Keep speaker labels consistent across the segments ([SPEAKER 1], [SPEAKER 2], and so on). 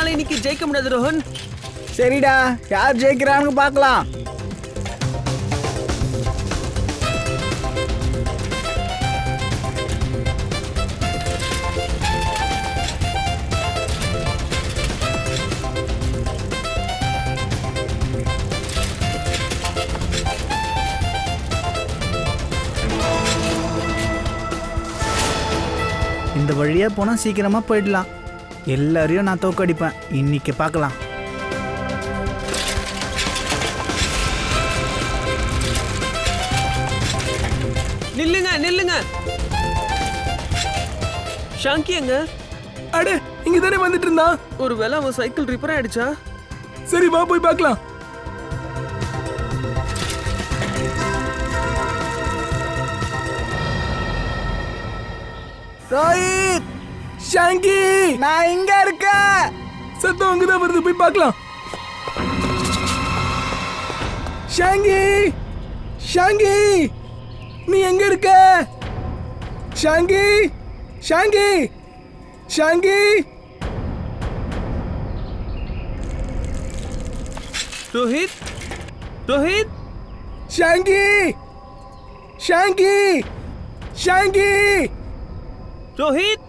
[SPEAKER 1] நம்மளால இன்னைக்கு ஜெயிக்க முடியாது ரோஹன்.
[SPEAKER 2] சரிடா, யார் ஜெயிக்கிறான்னு பார்க்கலாம். இந்த வழியா போனா சீக்கிரமா போயிடலாம். எல்லாரையும் நான் தோக்கடிப்பேன். இன்னைக்கு பார்க்கலாம்.
[SPEAKER 1] நில்லுங்க நில்லுங்க. ஷாங்கி எங்க?
[SPEAKER 3] அடே, இங்க தானே வந்துட்டு இருந்தான்.
[SPEAKER 1] ஒருவேளை அவன் சைக்கிள் ரிப்பேர் ஆயிடுச்சா?
[SPEAKER 3] சரி வா போய் பார்க்கலாம்.
[SPEAKER 2] ரோஹித்,
[SPEAKER 3] ஷாங்கி,
[SPEAKER 2] நான் இங்க இருக்கேன்.
[SPEAKER 3] சத்தம் அங்கதான் வருது, போய் பார்க்கலாம். ஷாங்கி, ஷாங்கி, நீ எங்க இருக்க? ஷாங்கி, ஷாங்கி, ஷாங்கி.
[SPEAKER 1] ரோஹித், ரோஹித்,
[SPEAKER 3] ஷாங்கி, ஷாங்கி, ஷாங்கி,
[SPEAKER 1] ரோஹித்.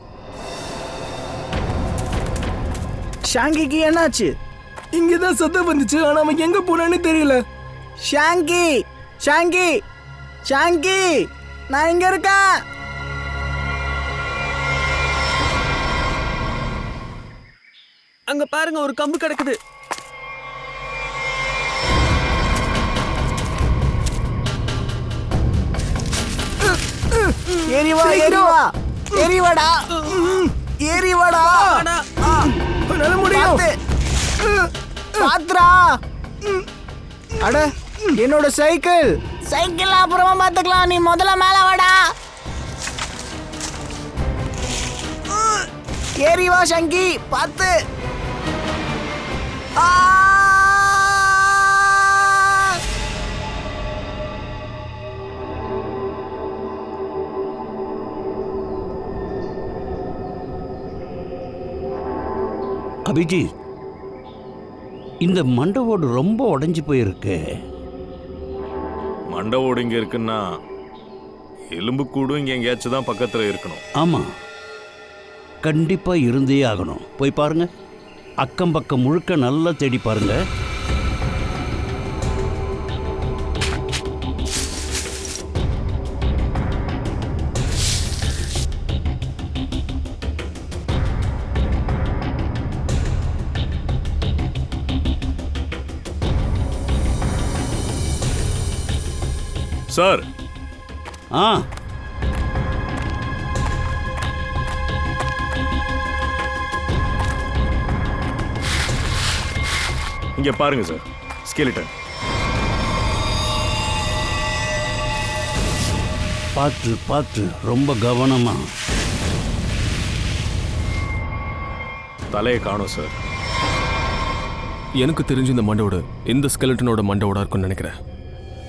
[SPEAKER 2] ஷாங்கிக்கு என்னாச்சு?
[SPEAKER 3] இங்கதான் சத்தம் வந்துச்சு, ஆனா அவன் எங்க போனான்னு தெரியல.
[SPEAKER 2] ஷாங்கி, ஷாங்கி, ஷாங்கி, நான் இங்க இருக்கேன்.
[SPEAKER 1] அங்க பாருங்க, ஒரு கம்பு கிடக்குது.
[SPEAKER 2] ஏறிவா, ஏறிவா, ஏறிவாடா, ஏறிவாடா.
[SPEAKER 3] நல்ல முடியும்.
[SPEAKER 2] பாத்ரா. அட, என்னோட சைக்கிள். சைக்கிள் அப்புறமா பாத்துக்கலாம், நீ முதல்ல மேல வாடா. ஏறிவா ஷங்கி, பாத்து.
[SPEAKER 4] அபிஜித், இந்த மண்டவோடு ரொம்ப உடைஞ்சு போயிருக்கு.
[SPEAKER 5] மண்டவோடு இங்கே இருக்குன்னா எலும்பு கூடும் இங்கே எங்கேயாச்சும் தான் பக்கத்தில் இருக்கணும்.
[SPEAKER 4] ஆமாம், கண்டிப்பாக இருந்தே ஆகணும். போய் பாருங்க, அக்கம் பக்கம் முழுக்க நல்லா தேடி பாருங்க.
[SPEAKER 5] சார்.
[SPEAKER 4] ஆ,
[SPEAKER 5] இங்கே பாருங்க சார், ஸ்கெலிட்டன்.
[SPEAKER 4] பார்த்து பார்த்து, ரொம்ப கவனமா.
[SPEAKER 5] தலையை காணும் சார்.
[SPEAKER 3] எனக்கு தெரிஞ்சு இந்த மண்டோட இந்த ஸ்கெலட்டனோட மண்டோட இருக்கும்னு நினைக்கிறேன்.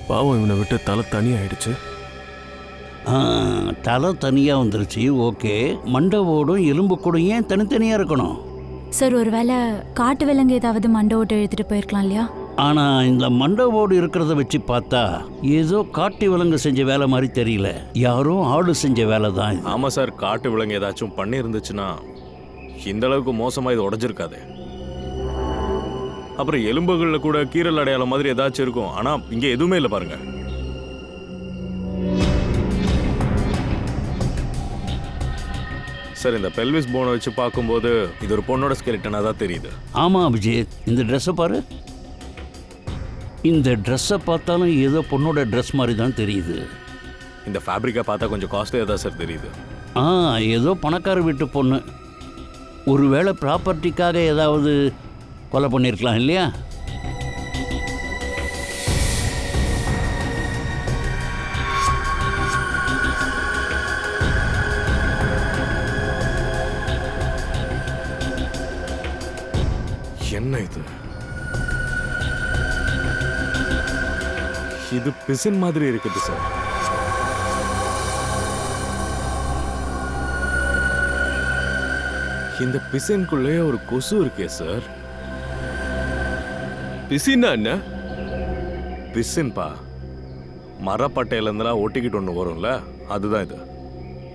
[SPEAKER 3] பாவம், இவனை விட்டு தலை தனியாயிடுச்சு.
[SPEAKER 4] தலை தனியாக வந்துருச்சு. ஓகே, மண்டவோடும் எலும்பு கூடும் ஏன் தனித்தனியாக இருக்கணும்?
[SPEAKER 6] சார், ஒருவேளை காட்டு விலங்கு ஏதாவது மண்டை ஓட்டு எடுத்துட்டு போயிருக்கலாம் இல்லையா?
[SPEAKER 4] ஆனால் இந்த மண்டவோடு இருக்கிறத வச்சு பார்த்தா ஏதோ காட்டு விலங்கு செஞ்ச வேலை மாதிரி தெரியல. யாரோ ஆடு செஞ்ச வேலை தான் இது.
[SPEAKER 5] ஆமாம் சார், காட்டு விலங்கு ஏதாச்சும் பண்ணி இருந்துச்சுன்னா இந்த அளவுக்கு மோசமாக இது உடஞ்சிருக்காது. அப்புறம் எலும்புகளில் கூட கீரல் அடையாளம் மாதிரி ஏதாச்சும் இருக்கும். ஆனால் இங்கே எதுவுமே இல்லை பாருங்க. சார், இந்த பெல்விஸ் போனை வச்சு பார்க்கும்போது இது ஒரு பொண்ணோட ஸ்கெலிட்டனாக தான் தெரியுது.
[SPEAKER 4] ஆமாம் அபிஜித், இந்த ட்ரெஸ்ஸை பாரு. இந்த ட்ரெஸ்ஸை பார்த்தாலும் ஏதோ பொண்ணோட ட்ரெஸ் மாதிரி தான் தெரியுது.
[SPEAKER 5] இந்த ஃபேப்ரிக்கை பார்த்தா கொஞ்சம் காஸ்ட்லியாக தான் சார் தெரியுது.
[SPEAKER 4] ஏதோ பணக்கார வீட்டு பொண்ணு. ஒருவேளை ப்ராப்பர்ட்டிக்காக ஏதாவது கொலை பண்ணியிருக்கலாம் இல்லையா?
[SPEAKER 5] என்ன இது? இது பிசின் மாதிரி இருக்குது சார். இந்த பிசின்குள்ளே ஒரு கொசு இருக்கே சார்.
[SPEAKER 3] பிசின்னா என்ன?
[SPEAKER 5] பிசின்பா, மரப்பட்டையிலேருந்துலாம் ஒட்டிக்கிட்டு ஒன்று வரும்ல, அதுதான் இது.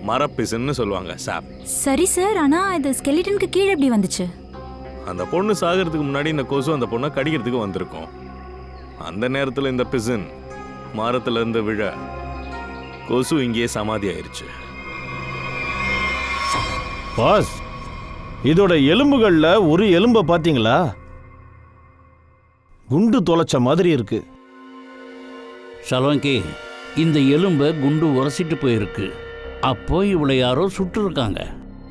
[SPEAKER 5] மரப்பிசின்னு சொல்லுவாங்க, சாப்.
[SPEAKER 6] சரி சார், ஆனா இது ஸ்கெலிட்டனுக்கு கீழே எப்படி வந்துச்சு?
[SPEAKER 5] அந்த பொண்ணு சாகிறதுக்கு முன்னாடி இந்த கொசு அந்த பொண்ணை கடிக்கிறதுக்கு வந்திருக்கும். அந்த நேரத்தில் இந்த பிசின் மரத்துலேருந்து விழ கொசு இங்கேயே சமாதி ஆயிடுச்சு.
[SPEAKER 7] பாஸ், இதோட எலும்புகள்ல ஒரு எலும்பை பாத்தீங்களா? குண்டு தொலைச்ச மாதிரி இருக்கு.
[SPEAKER 4] சலோங்கி, இந்த எலும்பை குண்டு உரசிட்டு போயிருக்கு. அப்போ இவளை யாரோ சுட்டுருக்காங்க.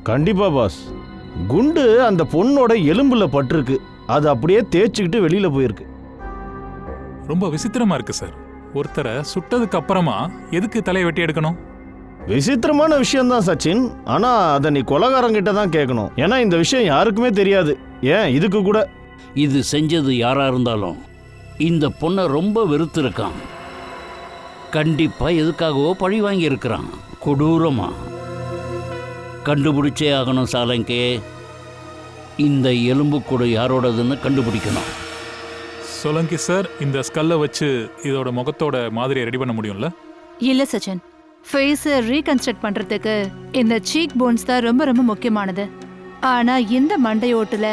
[SPEAKER 7] கண்டிப்பா பாஸ், குண்டு அந்த பொண்ணோட எலும்புல பட்டிருக்கு. அது அப்படியே தேய்ச்சிக்கிட்டு வெளியில போயிருக்கு.
[SPEAKER 8] ரொம்ப விசித்திரமா இருக்கு சார். ஒருத்தரை சுட்டதுக்கு அப்புறமா எதுக்கு தலையை வெட்டி எடுக்கணும்?
[SPEAKER 7] விசித்திரமான விஷயம்தான் சச்சின். ஆனா அதை நீ கொலைகாரங்கிட்ட தான் கேட்கணும். ஏன்னா இந்த விஷயம் யாருக்குமே தெரியாது. ஏன் இதுக்கு கூட.
[SPEAKER 4] இது செஞ்சது யாரா இருந்தாலும் இந்த பொண்ணை ரொம்ப வெறுத்திருக்கான். கண்டிப்பா எதுக்காகவோ பழி வாங்கி இருக்கிறான், கொடூரமா. கண்டுபிடிச்சே ஆகணும் சாலங்கே. இந்த எலும்பு கூட யாரோடதுன்னு கண்டுபிடிக்கணும்.
[SPEAKER 8] சோலங்கி சார், இந்த ஸ்கல்லை வச்சு இதோட முகத்தோட மாதிரியை ரெடி பண்ண முடியும்ல?
[SPEAKER 9] இல்ல சச்சின், ஃபேஸை ரீகன்ஸ்ட்ரக்ட் பண்றதுக்கு இந்த சீக் போன்ஸ் தான் ரொம்ப ரொம்ப முக்கியமானது. ஆனா இந்த மண்டையோட்டுல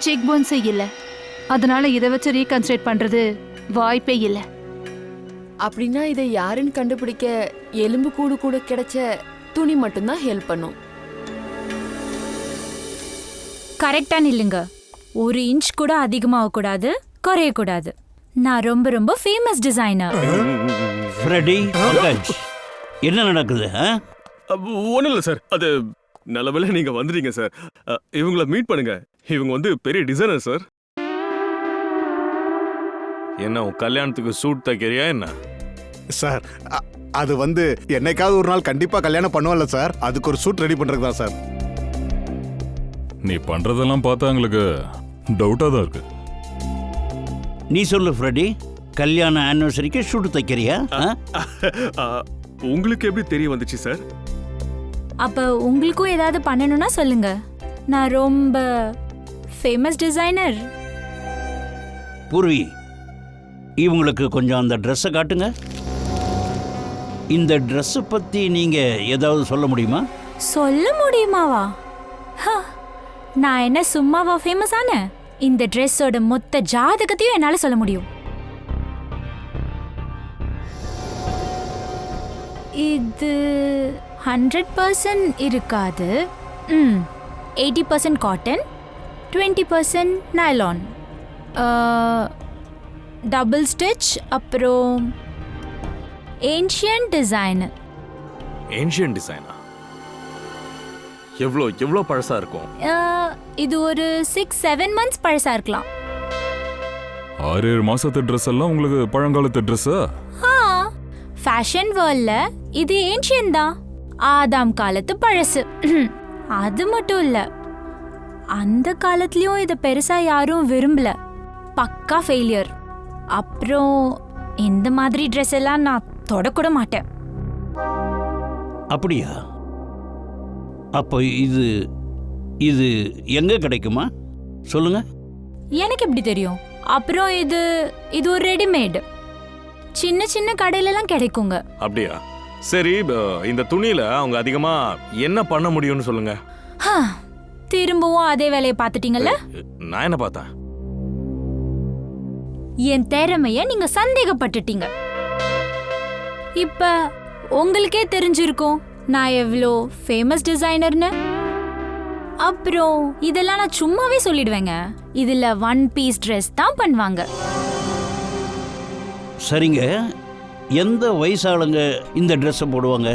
[SPEAKER 9] சீக் போன்ஸே இல்ல. அதனால இதை வச்சு ரீகன்ஸ்ட்ரக்ட் பண்றது வாய்ப்பே இல்ல.
[SPEAKER 10] அப்படின்னா இதை யாருன்னு கண்டுபிடிக்க எலும்பு கூடு கூட கிடைச்ச துணி மட்டும்தான் ஹெல்ப் பண்ணும்.
[SPEAKER 6] கரெக்டா நில்லுங்க. 1 இன்ச் கூட அதிகமாக கூடாது, குறையக்கூடாது. நான் ரொம்ப ரொம்ப ஃபேமஸ் டிசைனர்.
[SPEAKER 4] ஃப்ரெடி, பங்கஜ், என்ன நடக்குது?
[SPEAKER 3] ஒன்றும் இல்லை சார். அது நல்லவேளை நீங்கள் வந்துட்டீங்க சார். இவங்கள மீட் பண்ணுங்க. இவங்க வந்து பெரிய டிசைனர் சார்.
[SPEAKER 5] என்ன உன் கல்யாணத்துக்கு சூட் தைக்கிறியா என்ன?
[SPEAKER 11] சார், அது வந்து என்னைக்காவது ஒரு நாள் கண்டிப்பா கல்யாணம் பண்ணுவல்ல சார், அதுக்கு ஒரு சூட் ரெடி பண்றது தான் சார்.
[SPEAKER 8] நீ பண்றதெல்லாம் பார்த்தா எங்களுக்கு டவுட்டா தான் இருக்கு.
[SPEAKER 4] நீ சொல்லு ஃப்ரெடி, கல்யாண ஆனிவர்சரிக்கு ஷூட் தைக்கிறியா?
[SPEAKER 3] உங்களுக்கு எப்படி தெரிய வந்துச்சு சார்?
[SPEAKER 6] அப்ப உங்களுக்கும் ஏதாவது பண்ணணும்னா சொல்லுங்க. நான் ரொம்ப ஃபேமஸ் டிசைனர்.
[SPEAKER 4] பூர்வி, இவங்களுக்கு கொஞ்சம் அந்த ட்ரெஸ்ஸை காட்டுங்க. இந்த ட்ரெஸ்ஸை பற்றி நீங்கள் ஏதாவது சொல்ல முடியுமா?
[SPEAKER 6] சொல்ல முடியுமாவா? நான் என்ன சும்மாவா ஃபேமஸ் ஆன? இந்த ட்ரெஸ்ஸோட மொத்த ஜாதகத்தையும் என்னால சொல்ல முடியும். இது 100% இருக்காது. 80% காட்டன், 20% நைலான், டபுள் ஸ்டிச், அப்புறம் ஏன்ஷியன்ட் டிசைன்.
[SPEAKER 5] ஏன்ஷியன்ட் டிசைனா? எவ்வளோ பழசா இருக்கும்?
[SPEAKER 6] இது ஒரு 6-7 மந்த்ஸ் பழசா இருக்கலாம்.
[SPEAKER 8] 6-7 மாசத்து ட்ரெஸ் எல்லாம் உங்களுக்கு பழங்காலத்து ட்ரெஸ்ஸா?
[SPEAKER 6] ஃபேஷன் வேர்ல்ட்ல இது ஏன்ஷியன்ட் தான். ஆதாம் காலத்து பழசு. அது மட்டும் இல்ல, அந்த காலத்துலயும் இதை பெருசா யாரும் விரும்பல. பக்கா ஃபெயிலியர். அப்புறம் இந்த மாதிரி ட்ரெஸ் எல்லாம் நான் தொடக்கூட மாட்டேன்.
[SPEAKER 4] அப்படியா? அப்போ இது இது எங்க கிடைக்குமா? சொல்லுங்க.
[SPEAKER 6] எனக்கு எப்படி தெரியும்? அப்புறம் இது ஒரு ரெடிமேட். சின்ன சின்ன கடையிலலாம் கிடைக்குங்க.
[SPEAKER 5] அப்படியா? சரி, இந்த துணியில அவங்க அதிகமா என்ன பண்ண முடியும்னு சொல்லுங்க.
[SPEAKER 6] திரும்பவும் அதே வேலையை பார்த்துட்டீங்கல்ல?
[SPEAKER 5] நான் என்ன பார்த்தேன்?
[SPEAKER 6] என் திறமைய நீங்க சந்தேகப்பட்டுட்டீங்க. இப்ப உங்களுக்கே தெரிஞ்சிருக்கும் நான் எவ்வளோ ஃபேமஸ் டிசைனர்னு. அப்புறம் இதெல்லாம் நான் சும்மாவே சொல்லிடுவேங்க. இதுல 1 பீஸ் ட்ரெஸ் தான் பண்ணுவாங்க.
[SPEAKER 4] சரிங்க, எந்த வயசாளுங்க இந்த ட்ரெஸ்ஸை போடுவாங்க?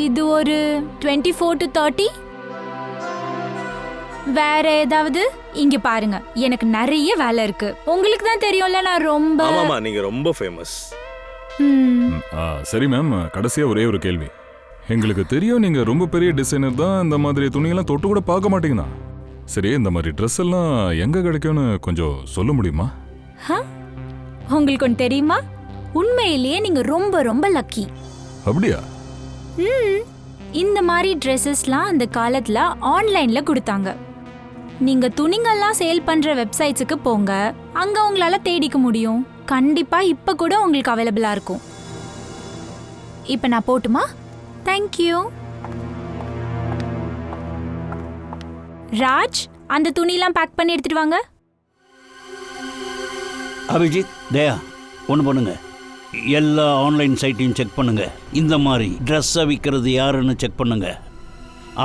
[SPEAKER 6] இது ஒரு 24 to 30. வேற ஏதாவது? இங்க பாருங்க, எனக்கு நிறைய வேலை இருக்கு. உங்களுக்கு தான் தெரியும்ல, நான் ரொம்ப.
[SPEAKER 5] ஆமாமா, நீங்க ரொம்ப ஃபேமஸ்.
[SPEAKER 8] சரி மேம், கடைசியா ஒரே ஒரு கேள்வி. எங்களுக்கு தெரியும் நீங்க ரொம்ப பெரிய டிசைனர் தான், இந்த மாதிரி துணியெல்லாம் தொட்டு கூட பார்க்க மாட்டீங்கன்னா. சரி, இந்த மாதிரி ட்ரெஸ் எல்லாம் எங்க கிடைக்கும்னு கொஞ்சம் சொல்ல முடியுமா?
[SPEAKER 6] உங்களுக்கு ஒன்று தெரியுமா? உண்மையிலேயே நீங்க ரொம்ப ரொம்ப லக்கி.
[SPEAKER 8] அப்படியா?
[SPEAKER 6] இந்த மாதிரி ட்ரெஸ்ஸஸ்லாம் அந்த காலத்துல ஆன்லைன்ல கொடுத்தாங்க. நீங்க துணிங்கள்லாம் சேல் பண்ற வெப்சைட்ஸுக்கு போங்க, அங்க உங்களால தேடிக்க முடியும். கண்டிப்பா இப்ப கூட உங்களுக்கு அவைலபிளா இருக்கும். இப்ப நான் போட்டுமா? தேங்க்யூ. ராஜ், அந்த துணியெல்லாம் பேக் பண்ணி எடுத்துட்டு வாங்க.
[SPEAKER 4] அபிஜித், தயா, ஒன்று பண்ணுங்க, எல்லா ஆன்லைன் சைட்டையும் செக் பண்ணுங்க. இந்த மாதிரி ட்ரெஸ்ஸை விற்கிறது யாருன்னு செக் பண்ணுங்க.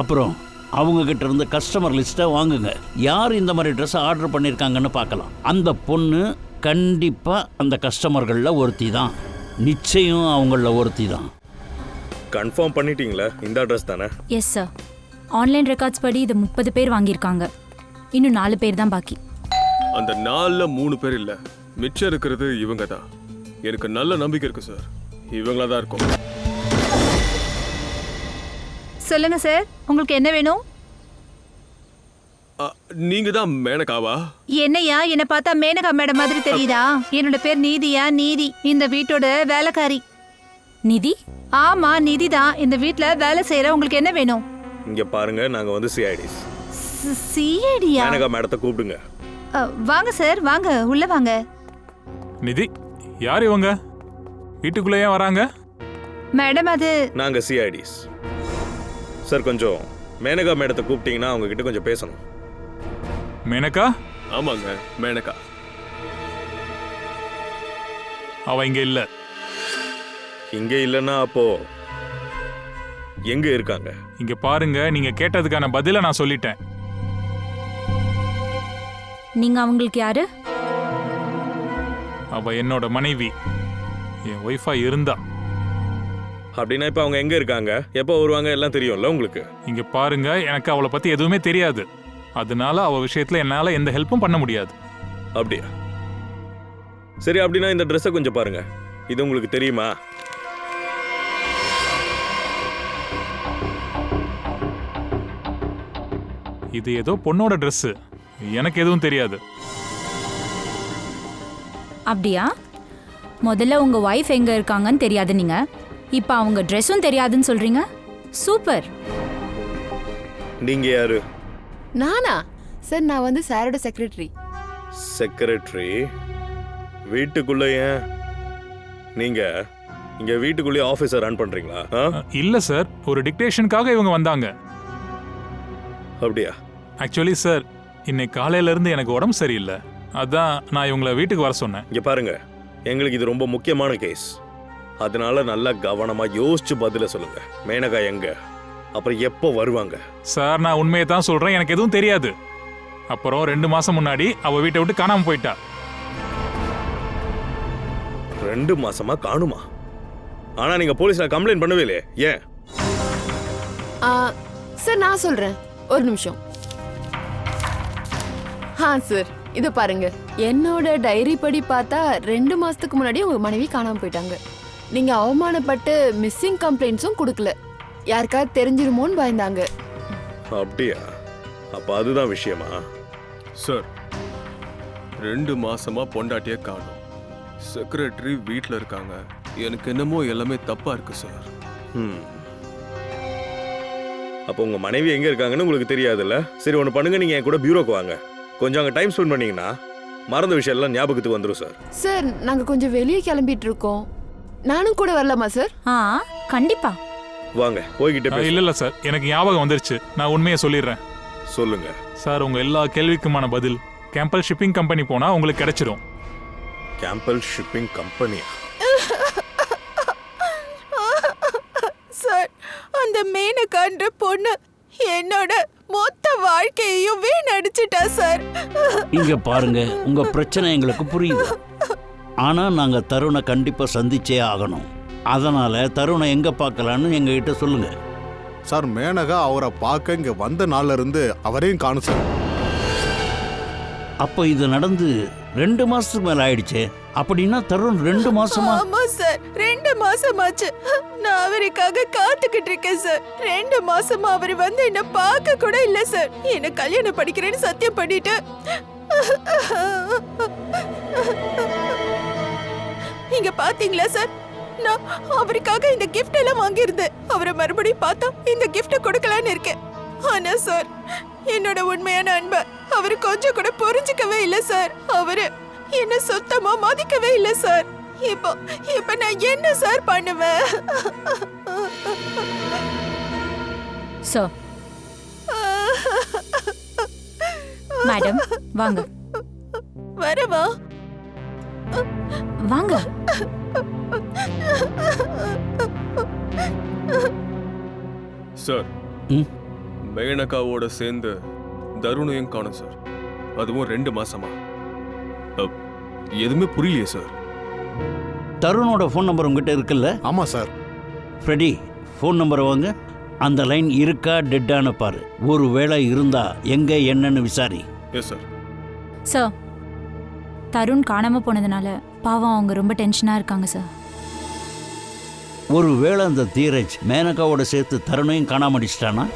[SPEAKER 4] அப்புறம் அவங்க கிட்ட இருந்து கஸ்டமர் லிஸ்ட்டை வாங்குங்க. யார் இந்த மாதிரி ட்ரெஸ்ஸை ஆர்டர் பண்ணியிருக்காங்கன்னு பார்க்கலாம். அந்த பொண்ணு கண்டிப்பாக அந்த கஸ்டமர்களில் ஒருத்தி தான், நிச்சயம் அவங்களில் ஒருத்தி தான்.
[SPEAKER 5] கன்ஃபார்ம் பண்ணிட்டீங்களா? இந்த அட்ரஸ் தானே?
[SPEAKER 6] Yes sir. ஆன்லைன் ரெக்கார்ட்ஸ் படி இது 30 பேர் வாங்கியிருக்காங்க. இன்னும் 4 பேர் தான் பாக்கி.
[SPEAKER 3] அந்த 4ல் 3 பேர் இல்ல, மிச்சம் இருக்கிறது இவங்க தான். எனக்கு நல்ல நம்பிக்கை இருக்கு சார், இவங்களா தான் இருக்கும்.
[SPEAKER 9] சொல்லுங்க சார், உங்களுக்கு என்ன வேணும்?
[SPEAKER 3] நீங்க தான் மேனகாவா?
[SPEAKER 9] என்னையா என்ன பார்த்தா மேனகா மேடம் மாதிரி தெரியுதா? என்னோட பேர் நீதியா, நீதி. இந்த வீட்டோட வேலைக்காரி.
[SPEAKER 6] நிதி?
[SPEAKER 9] ஆமா, நிதி தான். இந்த வீட்ல வேலை செய்யற. உங்களுக்கு என்ன வேணும்?
[SPEAKER 5] இங்க பாருங்க, நாங்க வந்து சிஐடிஸ்.
[SPEAKER 9] சிஐடியா?
[SPEAKER 5] மேனகா மேடத்தை கூப்பிடுங்க.
[SPEAKER 9] வாங்க சார், வாங்க, உள்ள வாங்க.
[SPEAKER 8] நிதி, யார் இவங்க? வீட்டுக்குள்ளே ஏன் வராங்க?
[SPEAKER 9] மேடம், அது
[SPEAKER 5] நாங்க சிஐடிஸ் சார். கொஞ்சம் மேனகா மேடத்தை கூப்பிட்டீங்கன்னா அவங்க கிட்ட கொஞ்சம் பேசணும்.
[SPEAKER 8] மேனகா?
[SPEAKER 3] ஆமாங்க, மேனகா.
[SPEAKER 8] அவ இங்க இல்ல.
[SPEAKER 5] இங்க இல்லைன்னா அப்போ எங்க இருக்காங்க?
[SPEAKER 8] இங்க பாருங்க, நீங்க கேட்டதுக்கான பதில நான் சொல்லிட்டேன்.
[SPEAKER 6] நீங்க அவங்களுக்கு யாரு?
[SPEAKER 8] அவ என்னோட மனைவி, என் ஒய்ஃபா இருந்தா.
[SPEAKER 5] அப்படின்னா இப்ப அவங்க எங்க இருக்காங்க, எப்போ வருவாங்க எல்லாம் தெரியும்ல உங்களுக்கு?
[SPEAKER 8] இங்க பாருங்க, எனக்கு அவளை பத்தி எதுவுமே தெரியாது. அதனால அவ விஷயத்துல என்னால எந்த ஹெல்ப்பும் பண்ண முடியாது.
[SPEAKER 5] அப்படியா? சரி, அப்படின்னா இந்த ட்ரெஸ்ஸை கொஞ்சம் பாருங்க. இது உங்களுக்கு தெரியுமா?
[SPEAKER 8] இது ஏதோ பொண்ணோட ட்ரெஸ், எனக்கு எதுவும் தெரியாது.
[SPEAKER 6] அப்படியா? முதல்ல உங்க வைஃப் எங்க இருக்காங்கன்னு தெரியாது நீங்க, இப்ப அவங்க ட்ரெஸ்ஸும் தெரியாதுன்னு சொல்றீங்க. சூப்பர்.
[SPEAKER 5] நீங்க யாரு?
[SPEAKER 10] நானா சார்? நான் வந்து சாரோட செக்ரட்டரி.
[SPEAKER 5] செக்ரட்டரி? வீட்டுக்குள்ள ஏன்? நீங்க இங்க வீட்டுக்குள்ளே ஆபீஸர் ரன் பண்றீங்களா?
[SPEAKER 8] இல்ல சார், ஒரு டிக்டேஷனுக்காக இவங்க வந்தாங்க.
[SPEAKER 5] அப்படியா?
[SPEAKER 8] ஆக்சுவலி சார், இன்னைக்கு காலையில இருந்து எனக்கு உடம்பு சரியில்லை, அதான் நான் இவங்களை வீட்டுக்கு வர சொன்னேன்.
[SPEAKER 5] இங்க பாருங்க, எங்களுக்கு இது ரொம்ப முக்கியமான கேஸ். அதனால நல்லா கவனமா யோசிச்சு பதில சொல்லுங்க. மேனகா எங்க, அப்புறம் எப்போ வருவாங்க?
[SPEAKER 8] சார், நான் உண்மையை தான் சொல்றேன், எனக்கு எதுவும் தெரியாது. அப்புறம் 2 மாசம் முன்னாடி அவ வீட்டை விட்டு காணாம போயிட்டா.
[SPEAKER 5] 2 மாசமா காணுமா? ஆனா நீங்க போலீஸ்ல கம்ப்ளைண்ட் பண்ணவே இல்லையே, ஏன்?
[SPEAKER 10] சார், நான் சொல்றேன், ஒரு நிமிஷம். சார், இது பாருங்க, என்னோட டைரி படி பார்த்தா 2 மாசத்துக்கு முன்னாடி உங்க மனைவி காணாம போயிட்டாங்க. நீங்க அவமானப்பட்டு மிஸ்ஸிங் கம்ப்ளைண்ட்ஸும் கொடுக்கல. யாருக்காவது தெரிஞ்சிருமோன்னு பயந்தாங்க.
[SPEAKER 5] அப்படியா? அப்ப அதுதான் விஷயமா?
[SPEAKER 3] சார், 2 மாசமா பொண்டாட்டியே காணோம். செக்ரட்டரி வீட்டில் இருக்காங்க. எனக்கு என்னமோ எல்லாமே தப்பா இருக்கு சார்.
[SPEAKER 5] அப்போ உங்க மனைவி எங்க இருக்காங்கன்னு உங்களுக்கு தெரியாதுல்ல? சரி, ஒன்று பண்ணுங்க, நீங்க என் கூட பியூரோக்கு வாங்க. கொஞ்சம் அங்கே டைம் ஸ்பெண்ட் பண்ணீங்கன்னா மறந்த விஷயம் எல்லாம் ஞாபகத்துக்கு வந்துடும் சார்.
[SPEAKER 10] சார், நாங்க கொஞ்சம் வெளியே கிளம்பிட்டு இருக்கோம். நானும் கூட வரலாமா சார்?
[SPEAKER 6] கண்டிப்பா
[SPEAKER 5] வாங்க, போய்கிட்டே.
[SPEAKER 8] இல்ல சார், எனக்கு ஞாபகம் வந்துருச்சு, நான் உண்மையை சொல்லிடுறேன்.
[SPEAKER 5] சொல்லுங்க
[SPEAKER 8] சார். உங்க எல்லா கேள்விக்குமான பதில் கேம்பல் ஷிப்பிங் கம்பெனி போனா உங்களுக்கு கிடைச்சிடும்.
[SPEAKER 5] கேம்பல் ஷிப்பிங் கம்பெனியா?
[SPEAKER 12] சார், அந்த மேனகான்ற பொண்ணு என்னோட மொத்த வாழ்க்கையையும் வீணடிச்சிட்டா சார்.
[SPEAKER 4] இங்க பாருங்க, உங்க பிரச்சனை எங்களுக்கு புரியுது. ஆனா நாங்க தருணை கண்டிப்பா சந்திச்சே ஆகணும். அதனால தருணை எங்க பார்க்கலான்னு எங்ககிட்ட சொல்லுங்க.
[SPEAKER 11] சார், மேனகா அவரை பார்க்க இங்க வந்த நாள்ல இருந்து அவரையும் காணும் சார்.
[SPEAKER 4] அப்ப இது நடந்து 2 மாசத்துக்கு மேல ஆயிடுச்சு. அப்படின்னா தருண் 2 மாசமா?
[SPEAKER 12] ஆமா சார், 2 மாசமாச்சு. நான் அவருக்காக காத்துக்கிட்டு இருக்கேன் சார். 2 மாசமா அவர் வந்து என்ன பார்க்க கூட இல்ல சார். என்ன கல்யாணம் படிக்கிறேன்னு சத்தியம் பண்ணிட்டு இங்க பாத்தீங்களா சார், நான் அவருக்காக இந்த கிஃப்ட் எல்லாம் வாங்கியிருந்தேன். அவரை மறுபடியும் பார்த்தா இந்த கிஃப்ட் கொடுக்கலான்னு இருக்கேன். ஆனா சார், என்னோட உண்மையான அன்பை அவரு கொஞ்சம் கூட புரிஞ்சுக்கவே இல்ல சார். அவரு என்ன சுத்தமா மதிக்கவே இல்ல சார். இப்ப நான் என்ன சார் பண்ணுவேன்?
[SPEAKER 6] சார் மேடம் வாங்க
[SPEAKER 12] வரவா?
[SPEAKER 6] வாங்க.
[SPEAKER 3] சார் மேனகாவோட சேர்ந்து தருணையும் காணும் சார். அதுவும் 2 மாசமா. எதுவுமே புரியலையே சார்.
[SPEAKER 4] தருணோட ஃபோன் நம்பர் உங்ககிட்ட இருக்குல்ல?
[SPEAKER 11] ஆமாம் சார்.
[SPEAKER 4] ஃப்ரெடி, ஃபோன் நம்பரை வாங்க. அந்த லைன் இருக்கா டெட்டான்னு பாரு. ஒரு வேளை இருந்தா எங்க என்னன்னு விசாரி.
[SPEAKER 3] Yes sir.
[SPEAKER 6] சார் தருண் காணாம போனதுனால பாவம் அவங்க ரொம்ப டென்ஷனா இருக்காங்க சார்.
[SPEAKER 4] ஒரு வேளை அந்த தீரஜ் மேனகாவோட சேர்த்து தருணையும் காணாம அடிச்சிட்டானா?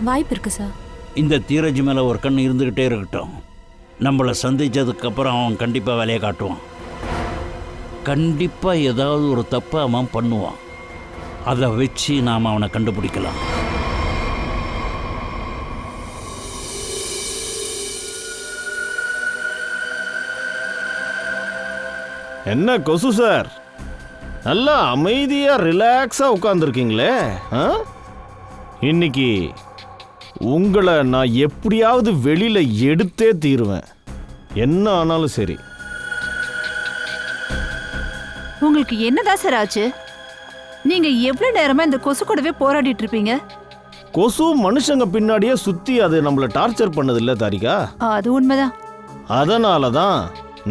[SPEAKER 6] வாய்ப்பு இருக்கு சார்.
[SPEAKER 4] இந்த தீரஜ் மேலே ஒரு கண் இருந்துக்கிட்டே இருக்கட்டும். நம்மளை சந்திச்சதுக்கப்புறம் அவன் கண்டிப்பாக வேலையை காட்டுவான். கண்டிப்பாக ஏதாவது ஒரு தப்பை அவன் பண்ணுவான். அதை வச்சு நாம் அவனை கண்டுபிடிக்கலாம்.
[SPEAKER 7] என்ன கொசு சார், நல்லா அமைதியா ரிலாக்ஸா உட்காந்துருக்கீங்களே. இன்னைக்கு உங்களை நான் எப்படியாவது வெளியில எடுத்தே தீருவேன், என்ன ஆனாலும் சரி.
[SPEAKER 9] உங்களுக்கு என்னதான் சார் ஆச்சு? நீங்க எவ்வளவு நேரமா இந்த கொசு கூடவே போராடிட்டு இருப்பீங்க?
[SPEAKER 7] கொசு மனுஷங்க பின்னாடியே சுத்தி அது நம்மள டார்ச்சர் பண்ணது இல்ல தாரிகா?
[SPEAKER 9] அது உண்மைதான்.
[SPEAKER 7] அதனால தான்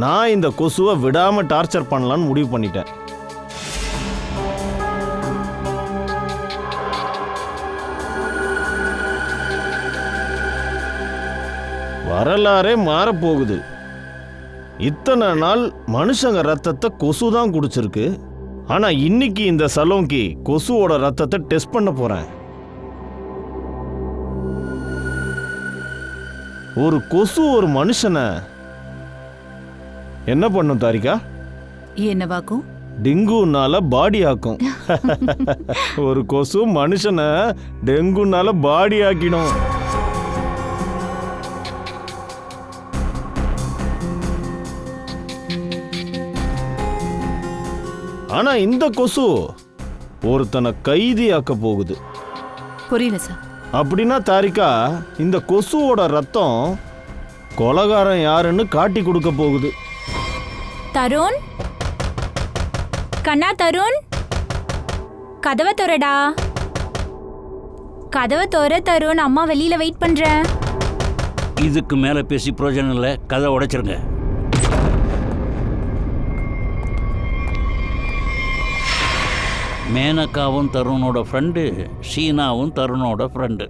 [SPEAKER 7] நான் இந்த கொசுவை விடாம டார்ச்சர் பண்ணலான்னு முடிவு பண்ணிட்டேன். வரலாறே மாறப்போகுது. இத்தனை நாள் மனுஷங்க ரத்தத்தை கொசு தான் குடிச்சிருக்கு. ஆனா இன்னைக்கு இந்த சலோங்கி கொசுவோட ரத்தத்தை டெஸ்ட் பண்ண போறேன். ஒரு கொசு ஒரு மனுஷனை என்ன பண்ணும் தாரிகா?
[SPEAKER 9] என்னவாக்கும்?
[SPEAKER 7] டெங்குனால பாடி ஆக்கும். ஒரு கொசு மனுஷனை டெங்குனால பாடி ஆக்கிடும். ஆனா இந்த கொசு ஒருத்தனை கைதியாக்க போகுது.
[SPEAKER 9] புரியல சார்.
[SPEAKER 7] அப்படின்னா தாரிகா, இந்த கொசுவோட ரத்தம் கொலைகாரன் யாருன்னு காட்டி கொடுக்க போகுது.
[SPEAKER 6] தருண், கண்ணா தருண், கதவை தோறடா. கதவை தோற தருண், அம்மா வெளியில வெயிட் பண்றேன்.
[SPEAKER 4] இதுக்கு மேலே பேசி பிரயோஜனம் இல்லை, கதை உடைச்சிருங்க. மேனகாவும் தருணோட ஃப்ரெண்டு, ஷீனாவும் தருணோட ஃப்ரெண்டு.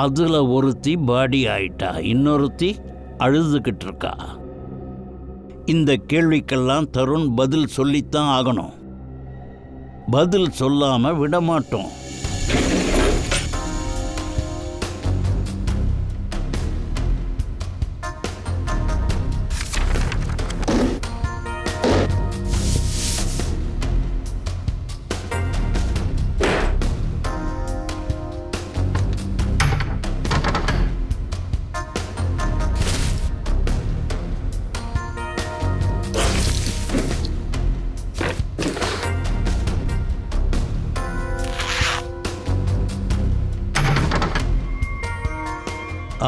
[SPEAKER 4] அதில் ஒருத்தி பாடி ஆயிட்டா, இன்னொருத்தி அழுதுகிட்டு இருக்கா. இந்த கேள்விக்கெல்லாம் தருண் பதில் சொல்லித்தான் ஆகணும். பதில் சொல்லாமல் விடமாட்டோம்.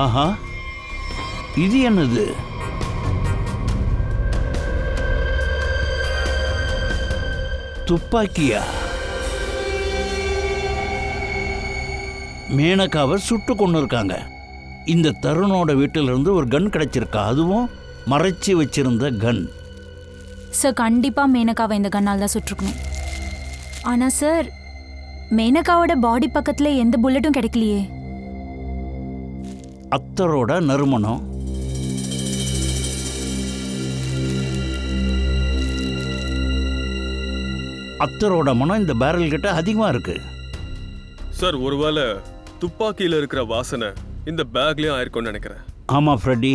[SPEAKER 4] ஆஹா, இது என்னது? துப்பாக்கியா? மேனகாவை சுட்டு கொண்டு இருக்காங்க. இந்த தருணோட வீட்டிலிருந்து ஒரு கன் கிடைச்சிருக்கா, அதுவும் மறைச்சி வச்சிருந்த கன்.
[SPEAKER 6] சார் கண்டிப்பா மேனகாவை இந்த கண்ணால் தான் சுட்டிருக்கணும். ஆனா சார், மேனகாவோட பாடி பக்கத்துல எந்த புல்லட்டும் கிடைக்கலையே.
[SPEAKER 4] அத்தரோட நறுமணம். அத்தரோட மனம் இந்த பேரல் கிட்ட அதிகமா இருக்கு.
[SPEAKER 3] சார், ஒருவேளை துப்பாக்கியில இருக்கிற வாசனை இந்த பேக்லயும் ஆயிருக்கும்னு நினைக்கிறேன்.
[SPEAKER 4] ஆமா ஃப்ரெடி,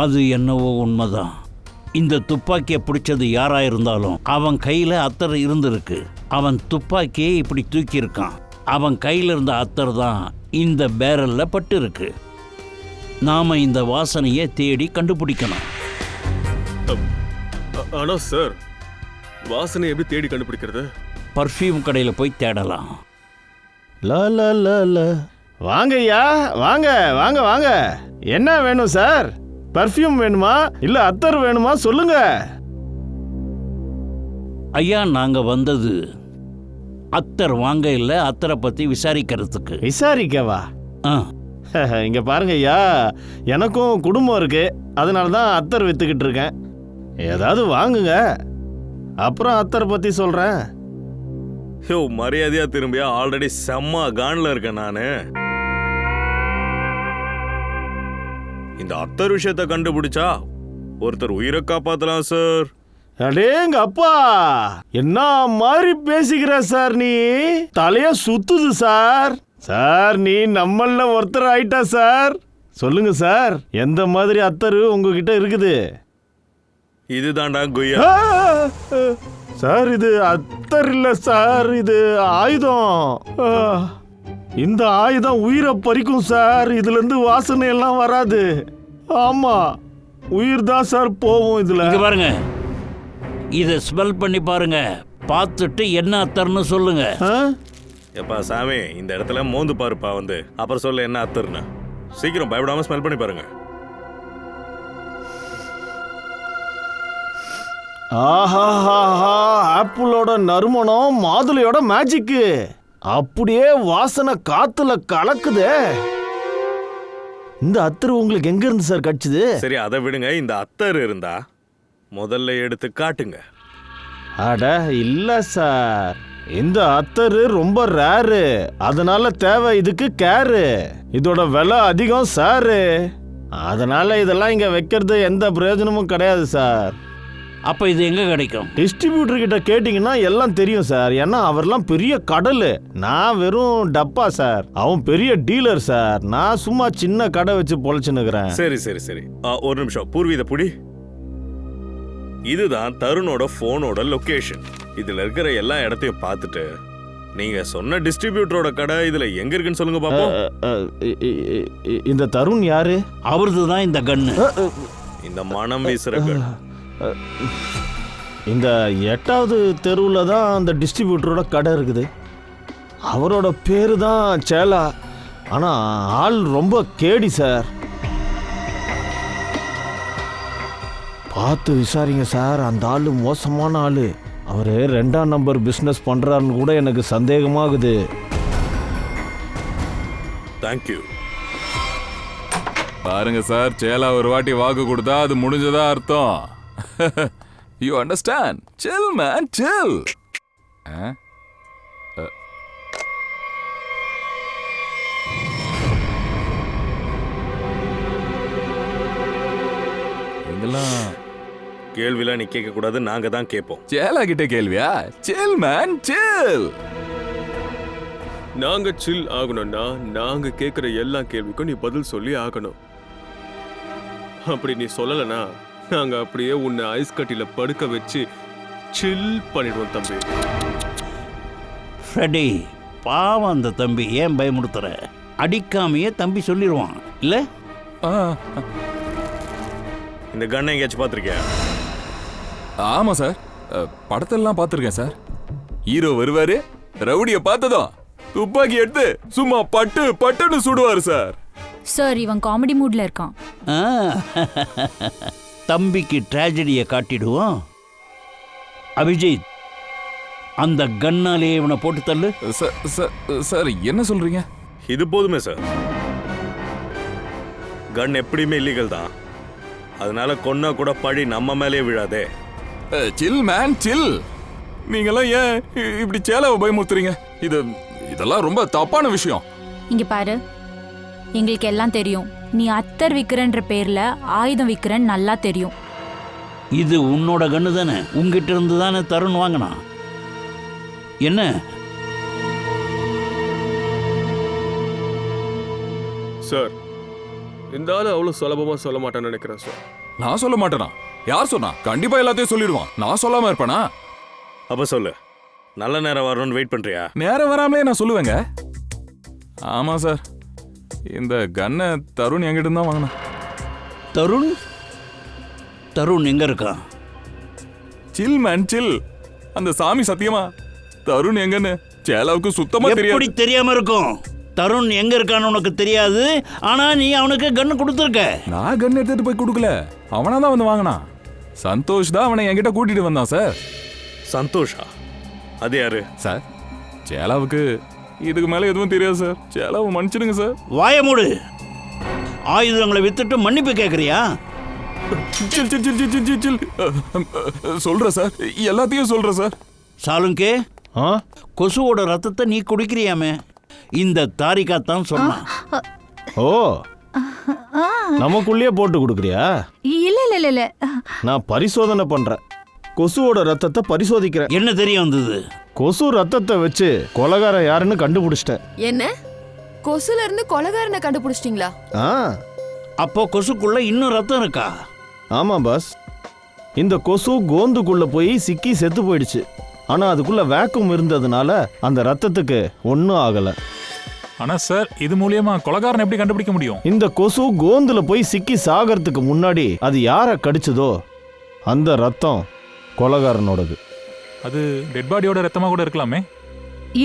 [SPEAKER 4] அது என்னவோ உண்மைதான். இந்த துப்பாக்கியை பிடிச்சது யாரா இருந்தாலும் அவன் கையில அத்தர் இருந்திருக்கு. அவன் துப்பாக்கியை இப்படி தூக்கி இருக்கான். அவன் கையில இருந்த அத்தர் தான் இந்த பேரல்ல பட்டு இருக்கு. நாம இந்த வாசனையை தேடி கண்டுபிடிக்கணும்.
[SPEAKER 3] ஆனா சார், வாசனை எப்படி தேடி கண்டுபிடிக்கிறது?
[SPEAKER 4] பர்ஃப்யூம் கடையில் போய் தேடலாம்.
[SPEAKER 7] வாங்க ஐயா, வாங்க வாங்க வாங்க. என்ன வேணும் சார்? பர்ஃப்யூம் வேணுமா இல்ல அத்தர் வேணுமா சொல்லுங்க.
[SPEAKER 4] ஐயா, நாங்க வந்தது அத்தர் வாங்க இல்லை, அத்தரை பத்தி விசாரிக்கிறதுக்கு.
[SPEAKER 7] விசாரிக்கவா?
[SPEAKER 4] ஆ,
[SPEAKER 7] இங்க பாருங்க ஐயா, எனக்கும் குடும்பம் இருக்கு, அதனால தான் அத்தர் வித்துக்கிட்டு இருக்கேன். ஏதாவது வாங்குங்க, அப்புறம் அத்தரை பத்தி சொல்றேன்.
[SPEAKER 5] யோ, மரியாதையா திரும்பியா? ஆல்ரெடி செம்ம கான்ல இருக்கேன் நானு. இந்த அத்தர் விஷயத்தை கண்டுபிடிச்சா ஒருத்தர் உயிரை காப்பாத்தலாம் சார்.
[SPEAKER 7] அடேங்க அப்பா, என்ன மாதிரி பேசிக்கிற சார் நீ? தலைய சுத்துது சார். சார், நீ நம்மள ஒருத்தர் ஆயிட்டா சார். சொல்லுங்க சார், எந்த மாதிரி அத்தர் உங்ககிட்ட இருக்குது?
[SPEAKER 5] இதுதான்டா குய்யா.
[SPEAKER 7] சார், இது அத்தர் இல்ல சார், இது ஆயுதம். இந்த ஆயுதம் உயிரை பறிக்கும் சார். இதுல இருந்து வாசனை எல்லாம் வராது. ஆமா, உயிர் தான் சார் போகும் இதுல.
[SPEAKER 4] இங்க பாருங்க, இதை ஸ்மெல் பண்ணி பாருங்க, பார்த்துட்டு என்ன அத்தர்னு சொல்லுங்க.
[SPEAKER 5] எப்பா சாமி, இந்த இடத்துல மோந்து பாருப்பா வந்து, அப்புறம் சொல்ல என்ன அத்தர்னு. சீக்கிரம் பயப்படாம ஸ்மெல் பண்ணி பாருங்க.
[SPEAKER 7] ஆஹாஹாஹா, ஆப்பிளோட நறுமணம், மாதுளையோட மேஜிக்கு, அப்படியே வாசனை காத்துல கலக்குதே. இந்த அத்தர் உங்களுக்கு எங்க இருந்து சார் கிடைச்சது?
[SPEAKER 5] சரி, அதை விடுங்க. இந்த அத்தர் இருந்தா முதல்ல எடுத்து காட்டுங்க.
[SPEAKER 7] அட இல்ல சார், இந்த அத்தர் ரொம்ப ரேரு, அதனால தேவை இதுக்கு கேரு. இதோட விலை அதிகம் சாரு, அதனால இதெல்லாம் இங்க வைக்கிறது எந்த பிரயோஜனமும் கிடையாது சார்.
[SPEAKER 4] அப்ப இது எங்க கிடைக்கும்?
[SPEAKER 7] டிஸ்ட்ரிபியூட்டர் கிட்ட கேட்டீங்கன்னா எல்லாம் தெரியும் சார். ஏன்னா அவர்லாம் பெரிய கடல், நான் வெறும் டப்பா சார். அவன் பெரிய டீலர் சார், நான் சும்மா சின்ன கடை வச்சு பொழைச்சுன்னுக்குறேன்.
[SPEAKER 5] சரி சரி சரி, ஒரு நிமிஷம். பூர்வி, இதை புடி. இதுதான் தருணோட போனோட லொகேஷன். இதுல இருக்கிற எல்லா இடத்தையும் பார்த்துட்டு நீங்க சொன்ன டிஸ்ட்ரிபியூட்டரோட கடை இதுல எங்க இருக்குன்னு சொல்லுங்க பாப்போம்.
[SPEAKER 7] இந்த தருண் யாரு?
[SPEAKER 4] அவரது தான் இந்த கன்னு.
[SPEAKER 5] இந்த மனம் வீசுற கன்.
[SPEAKER 7] இந்த 8வது தெருவில் தான் அந்த டிஸ்ட்ரிபியூட்டரோட கடை இருக்குது. அவரோட பேரு தான் சேலா, ஆனா ஆள் ரொம்ப கேடி சார். பார்த்து விசாரிங்க சார், அந்த ஆள் மோசமான ஆள். அவரு 2ஆம் நம்பர் பிஸ்னஸ் பண்றாருன்னு கூட எனக்கு சந்தேகமாகுது.
[SPEAKER 5] தேங்க்யூ.
[SPEAKER 8] பாருங்க சார், சேலா ஒரு வாட்டி வாக்கு கொடுத்தா அது முடிஞ்சதா அர்த்தம். You understand? Chill man, chill. இதெல்லாம்
[SPEAKER 5] கேள்விலாம் நீ கேட்க கூடாது, நாங்க தான் கேட்போம்.
[SPEAKER 8] சேலா கிட்ட கேள்வியா? Chill man, chill.
[SPEAKER 3] நாங்க சில் ஆகணும்னா நாங்க கேட்குற எல்லா கேள்விக்கும் நீ பதில் சொல்லி ஆகணும். அப்படி நீ சொல்லலைன்னா நாங்க அப்படியே உன்னை ஐஸ் கட்டில படுக்க வச்சு சில் பண்ணிடுவோம் தம்பி.
[SPEAKER 4] ஃப்ரெடி, பாவம் அந்த தம்பி, ஏன் பயமுடுத்துற? அடிக்காமையே தம்பி சொல்லிடுவான் இல்ல?
[SPEAKER 5] இந்த கண்ணை எங்கேயாச்சும் பார்த்துருக்கியா?
[SPEAKER 8] ஆமா சார், படத்தெல்லாம் பார்த்துருக்கேன் சார். ஹீரோ வருவாரு, ரவுடிய பார்த்ததும் துப்பாக்கி எடுத்து சும்மா பட்டு பட்டுன்னு சுடுவாரு சார்.
[SPEAKER 6] சார், இவன் காமெடி மூட்ல இருக்கான்.
[SPEAKER 4] தம்பிக்கு ட்ராஜடியை காட்டிடுவோம். அபிஜித், அந்த கன்னாலே இவனை போட்டு தள்ளு.
[SPEAKER 8] சார் என்ன சொல்றீங்க?
[SPEAKER 5] இது போதுமே சார். கன் எப்படியுமே இல்லீகல் தான், அதனால கொன்னா கூட பழி நம்ம மேலே விழாதே.
[SPEAKER 8] சில் மேன் சில். நீங்களாம் ஏன் இப்படி சேலாவை பயமுறுத்துறீங்க? இதெல்லாம் ரொம்ப தப்பான விஷயம்.
[SPEAKER 6] இங்க பாரு, எங்களுக்கு எல்லாம் தெரியும். நீ அத்தர் விக்கிறன்ற பேர்ல ஆயுதம் விக்கிறன்னு நல்லா தெரியும்.
[SPEAKER 4] இது உன்னோட கண்ணு தானே, உங்ககிட்ட இருந்து தானே தருண் வாங்கினா. என்ன
[SPEAKER 3] சார், இந்த ஆளு அவ்வளவு சுலபமா சொல்ல மாட்டான்னு நினைக்கிறேன் சார்.
[SPEAKER 8] நான் சொல்ல மாட்டேனா? யார் சொன்னா? கண்டிப்பா எல்லாத்தையும் சொல்லிடுவான். நான் சொல்லாம இருப்பேனா?
[SPEAKER 5] அப்ப சொல்லு, நல்ல நேரம் வரணும்னு வெயிட் பண்றியா?
[SPEAKER 8] நேரம் வராமலே நான் சொல்லுவேங்க. ஆமா சார், இந்த கன்னை தருண் என்கிட்ட தான் வாங்கினான்.
[SPEAKER 4] தருண் தருண் எங்க இருக்கான்?
[SPEAKER 8] சில் மேன் சில். அந்த சாமி சத்தியமா தருண் எங்கன்னு சேலாவுக்கு சுத்தமா
[SPEAKER 4] எப்படி
[SPEAKER 8] தெரியாது.
[SPEAKER 4] தெரியாம இருக்கும்? தருண் எங்க இருக்கான்னு உனக்கு தெரியாது, ஆனா நீ அவனுக்கு கன்னு கொடுத்துருக்க.
[SPEAKER 8] நான் கன் எடுத்துட்டு போய் கொடுக்கல, அவனா தான் வந்து வாங்கினான். சந்தோஷ் தான் அவனை என்கிட்ட கூட்டிட்டு வந்தான் சார்.
[SPEAKER 5] சந்தோஷா? அது யாரு
[SPEAKER 8] சார் சேலாவுக்கு இதுக்கு மேல எதுவும் தெரியாது சார். சேலாவை மன்னிச்சிடுங்க சார்.
[SPEAKER 4] வாய மூடு. ஆயுதங்களை வித்துட்டு மன்னிப்பு கேக்குறியா?
[SPEAKER 8] சில் சில் சில் சில் சில் சில். சொல்றேன் சார், எல்லாத்தையும் சொல்றேன் சார்.
[SPEAKER 4] சாலுங்கே,
[SPEAKER 7] ஆ
[SPEAKER 4] கொசுவோட ரத்தத்தை நீ குடிக்கிறியாமே, இந்த தாரிகா தான் சொன்னான்.
[SPEAKER 7] ஓ நமக்குள்ளேயே போட்டு கொடுக்குறியா?
[SPEAKER 9] இல்ல இல்ல இல்ல இல்ல
[SPEAKER 7] நான் பரிசோதனை பண்றேன். கொசுவோட ரத்தத்தை பரிசோதிக்கிறேன்.
[SPEAKER 4] என்ன தெரிய வந்தது?
[SPEAKER 7] கொசு ரத்தத்தை வச்சு கொலைகாரன் யாருன்னு கண்டுபிடிச்சிட்டேன்.
[SPEAKER 10] என்ன கொசுல இருந்து கொலைகாரனை கண்டுபிடிச்சிட்டீங்களா?
[SPEAKER 7] ஆ
[SPEAKER 4] அப்போ கொசுக்குள்ள இன்னும் ரத்தம் இருக்கா?
[SPEAKER 7] ஆமாம் பாஸ். இந்த கொசு கோந்துக்குள்ள போய் சிக்கி செத்து போயிடுச்சு. ஆனா அதுக்குள்ள வேக்கம் இருந்ததுனால அந்த ரத்தத்துக்கு ஒன்றும் ஆகலை.
[SPEAKER 13] ஆனா சார், இது மூலியமா கொலைகாரன் எப்படி கண்டுபிடிக்க முடியும்?
[SPEAKER 7] இந்த கொசு கோந்துல போய் சிக்கி சாகிறதுக்கு முன்னாடி அது யாரை கடிச்சதோ அந்த ரத்தம் கொலைகாரனோடது.
[SPEAKER 13] அது டெட் பாடியோட ரத்தமா கூட இருக்கலாமே.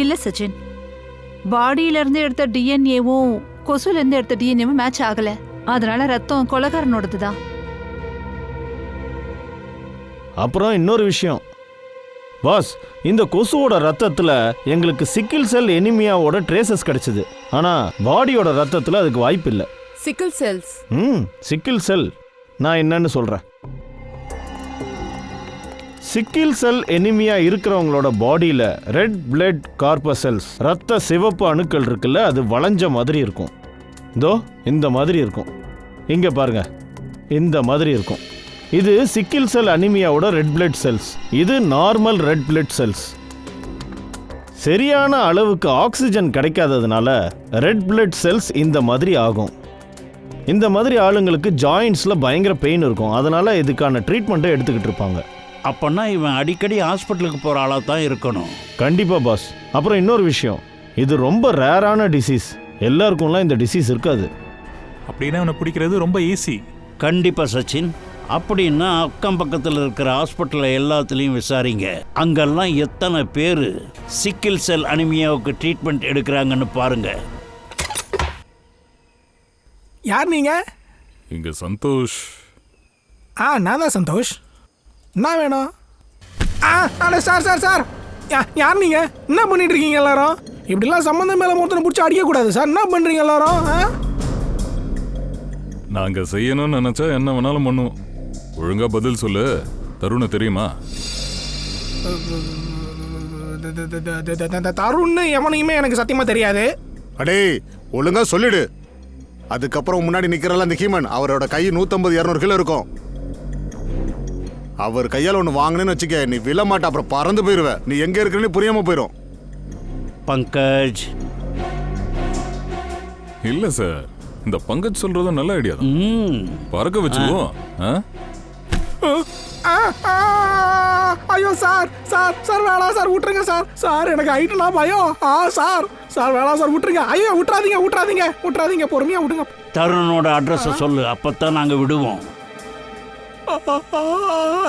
[SPEAKER 9] இல்ல சச்சின், பாடியில இருந்து எடுத்த டிஎன்ஏவும் கொசுல இருந்து எடுத்த டிஎன்ஏவும் மேட்ச் ஆகல. அதனால ரத்தம் கொலைகாரனோடது தான்.
[SPEAKER 7] அப்புறம் இன்னொரு விஷயம் பாஸ், இந்த கொசுவோட ரத்தத்துல எங்களுக்கு சிக்கிள் செல் எனிமியாவோட ட்ரேசஸ் கிடைச்சது. ஆனா பாடியோட ரத்தத்துல அதுக்கு வாய்ப்பு இல்லை.
[SPEAKER 10] சிக்கிள் செல்ஸ்?
[SPEAKER 7] சிக்கிள் செல் நான் என்னன்னு சொல்றேன். சிக்கிள் செல் எனிமியா இருக்கிறவங்களோட பாடியில ரெட் பிளட் கார்பசெல்ஸ், ரத்த சிவப்பு அணுக்கள் இருக்குல்ல, அது வளைஞ்ச மாதிரி இருக்கும். இதோ இந்த மாதிரி இருக்கும். இங்க பாருங்க, இந்த மாதிரி இருக்கும். இது சிக்கிள் செல் அனிமியாவோட ரெட் பிளட் செல்ஸ். இது நார்மல் ரெட் பிளட் செல்ஸ். சரியான அளவுக்கு ஆக்சிஜன் கிடைக்காததுனால ரெட் பிளட் செல்ஸ் இந்த மாதிரி ஆகும். இந்த மாதிரி ஆளுங்களுக்கு ஜாயின்ட்ஸில் பயங்கர பெயின் இருக்கும். அதனால இதுக்கான ட்ரீட்மெண்ட்டை எடுத்துக்கிட்டு இருப்பாங்க.
[SPEAKER 4] அப்பன்னா இவன் அடிக்கடி ஹாஸ்பிட்டலுக்கு போகிற ஆளாக தான் இருக்கணும்.
[SPEAKER 7] கண்டிப்பாக பாஸ். அப்புறம் இன்னொரு விஷயம், இது ரொம்ப ரேரான டிசீஸ். எல்லாருக்கும்லாம் இந்த டிசீஸ் இருக்காது.
[SPEAKER 13] அப்படின்னா இவனை பிடிக்கிறது ரொம்ப ஈஸி.
[SPEAKER 4] கண்டிப்பாக சச்சின். அப்படின்னா அக்கம் பக்கத்தில் இருக்கிற ஹாஸ்பிட்டல் எல்லாத்துலேயும் விசாரிங்க. அங்கெல்லாம் எத்தனை பேர் சிக்கிள் செல் அனிமியாவுக்கு ட்ரீட்மெண்ட் எடுக்கிறாங்கன்னு பாருங்க.
[SPEAKER 2] யார் நீங்க?
[SPEAKER 8] இங்க சந்தோஷ்.
[SPEAKER 2] நான் தான் சந்தோஷ். என்ன வேணும்? அட சார் சார் சார், யார் நீங்க? என்ன பண்ணிட்டு இருக்கீங்க எல்லாரும்? இப்படிலாம் சம்பந்தம் மேல மொத்தனை பிடிச்சி அடிக்கக்கூடாது சார். என்ன பண்றீங்க எல்லாரும்?
[SPEAKER 8] நாங்க செய்யணும்னு நினைச்சா என்ன வேணாலும் பண்ணுவோம். ஒழுங்கா பதில் சொல்லு. தருண தெரியுமா?
[SPEAKER 2] தருண் எவனையுமே எனக்கு சத்தியமா தெரியாது.
[SPEAKER 11] அடே ஒழுங்கா சொல்லிடு. அதுக்கப்புறம் முன்னாடி நிக்கிறல அந்த ஹீமன், அவரோட கை 150-200 கிலோ இருக்கும். அவர் கையால் ஒன்று வாங்கினேன்னு வச்சுக்க, நீ விழ மாட்ட, அப்புறம் பறந்து போயிடுவ. நீ எங்க இருக்கிறன்னு புரியாம போயிடும்.
[SPEAKER 4] பங்கஜ்.
[SPEAKER 8] இல்ல சார், இந்த பங்கஜ் சொல்றதும் நல்ல ஐடியா தான். பறக்க வச்சுக்குவோம்.
[SPEAKER 2] ஐயோ சார் சார் சார் வேணாம் சார், விட்டுருங்க சார். சார் எனக்கு ஹைட்டுனா பயம். சார் சார் வேணாம் சார், விட்டுருங்க. ஐயோ விட்டுறாதீங்க விட்டுறாதீங்க விட்டுறாதீங்க, பொறுமையா விடுங்க.
[SPEAKER 4] தருணோட அட்ரஸை சொல்லு, அப்பத்தான் நாங்கள் விடுவோம்.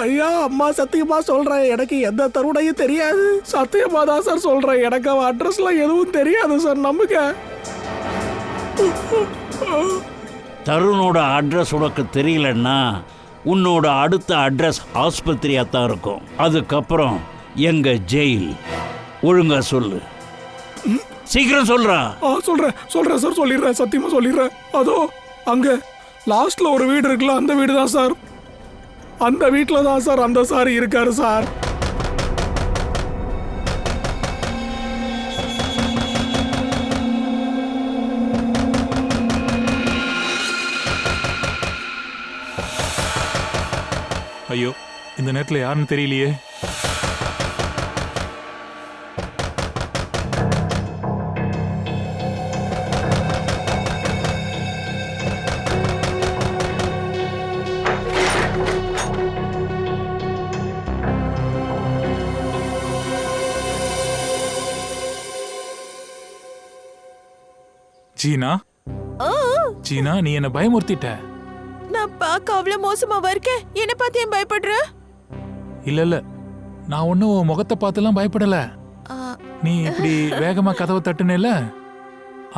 [SPEAKER 2] ஐயா அம்மா சத்தியமா சொல்றேன், எனக்கு எந்த தருணையும் தெரியாது. சத்தியமா தான் சார் சொல்றேன், எனக்கு அவன் அட்ரஸ்ல எதுவும் தெரியாது சார், நம்புங்க.
[SPEAKER 4] தருணோட அட்ரஸ் உனக்கு தெரியலன்னா உன்னோட அடுத்த அட்ரஸ் ஆஸ்பத்திரியாக தான் இருக்கும். அதுக்கப்புறம் எங்க ஜெயில். ஒழுங்கா சொல்லு, சீக்கிரம் சொல்றா.
[SPEAKER 2] சொல்றேன் சொல்றேன் சார், சொல்லிடுறேன், சத்தியமா சொல்லிடுறேன். அதோ அங்க லாஸ்ட்ல ஒரு வீடு இருக்குல்ல, அந்த வீடு தான் சார். அந்த வீட்டில் தான் சார் அந்த சார் இருக்காரு சார்.
[SPEAKER 13] ஐயோ, இந்த நேரத்தில் யாருன்னு தெரியலையே. ஜீனா,
[SPEAKER 12] ஓ,
[SPEAKER 13] சீனா நீ என்ன பயமுறுத்திட்ட.
[SPEAKER 12] நான் பார்க்க அவ்வளவு மோசமாவா இருக்கேன்? என்ன பார்த்து ஏன் பயப்படுற?
[SPEAKER 13] இல்ல நான் ஒன்னும் உன் முகத்தை பார்த்துலாம் பயப்படல.
[SPEAKER 12] ஆ,
[SPEAKER 13] நீ இப்படி வேகமா கதவை தட்டுனேல,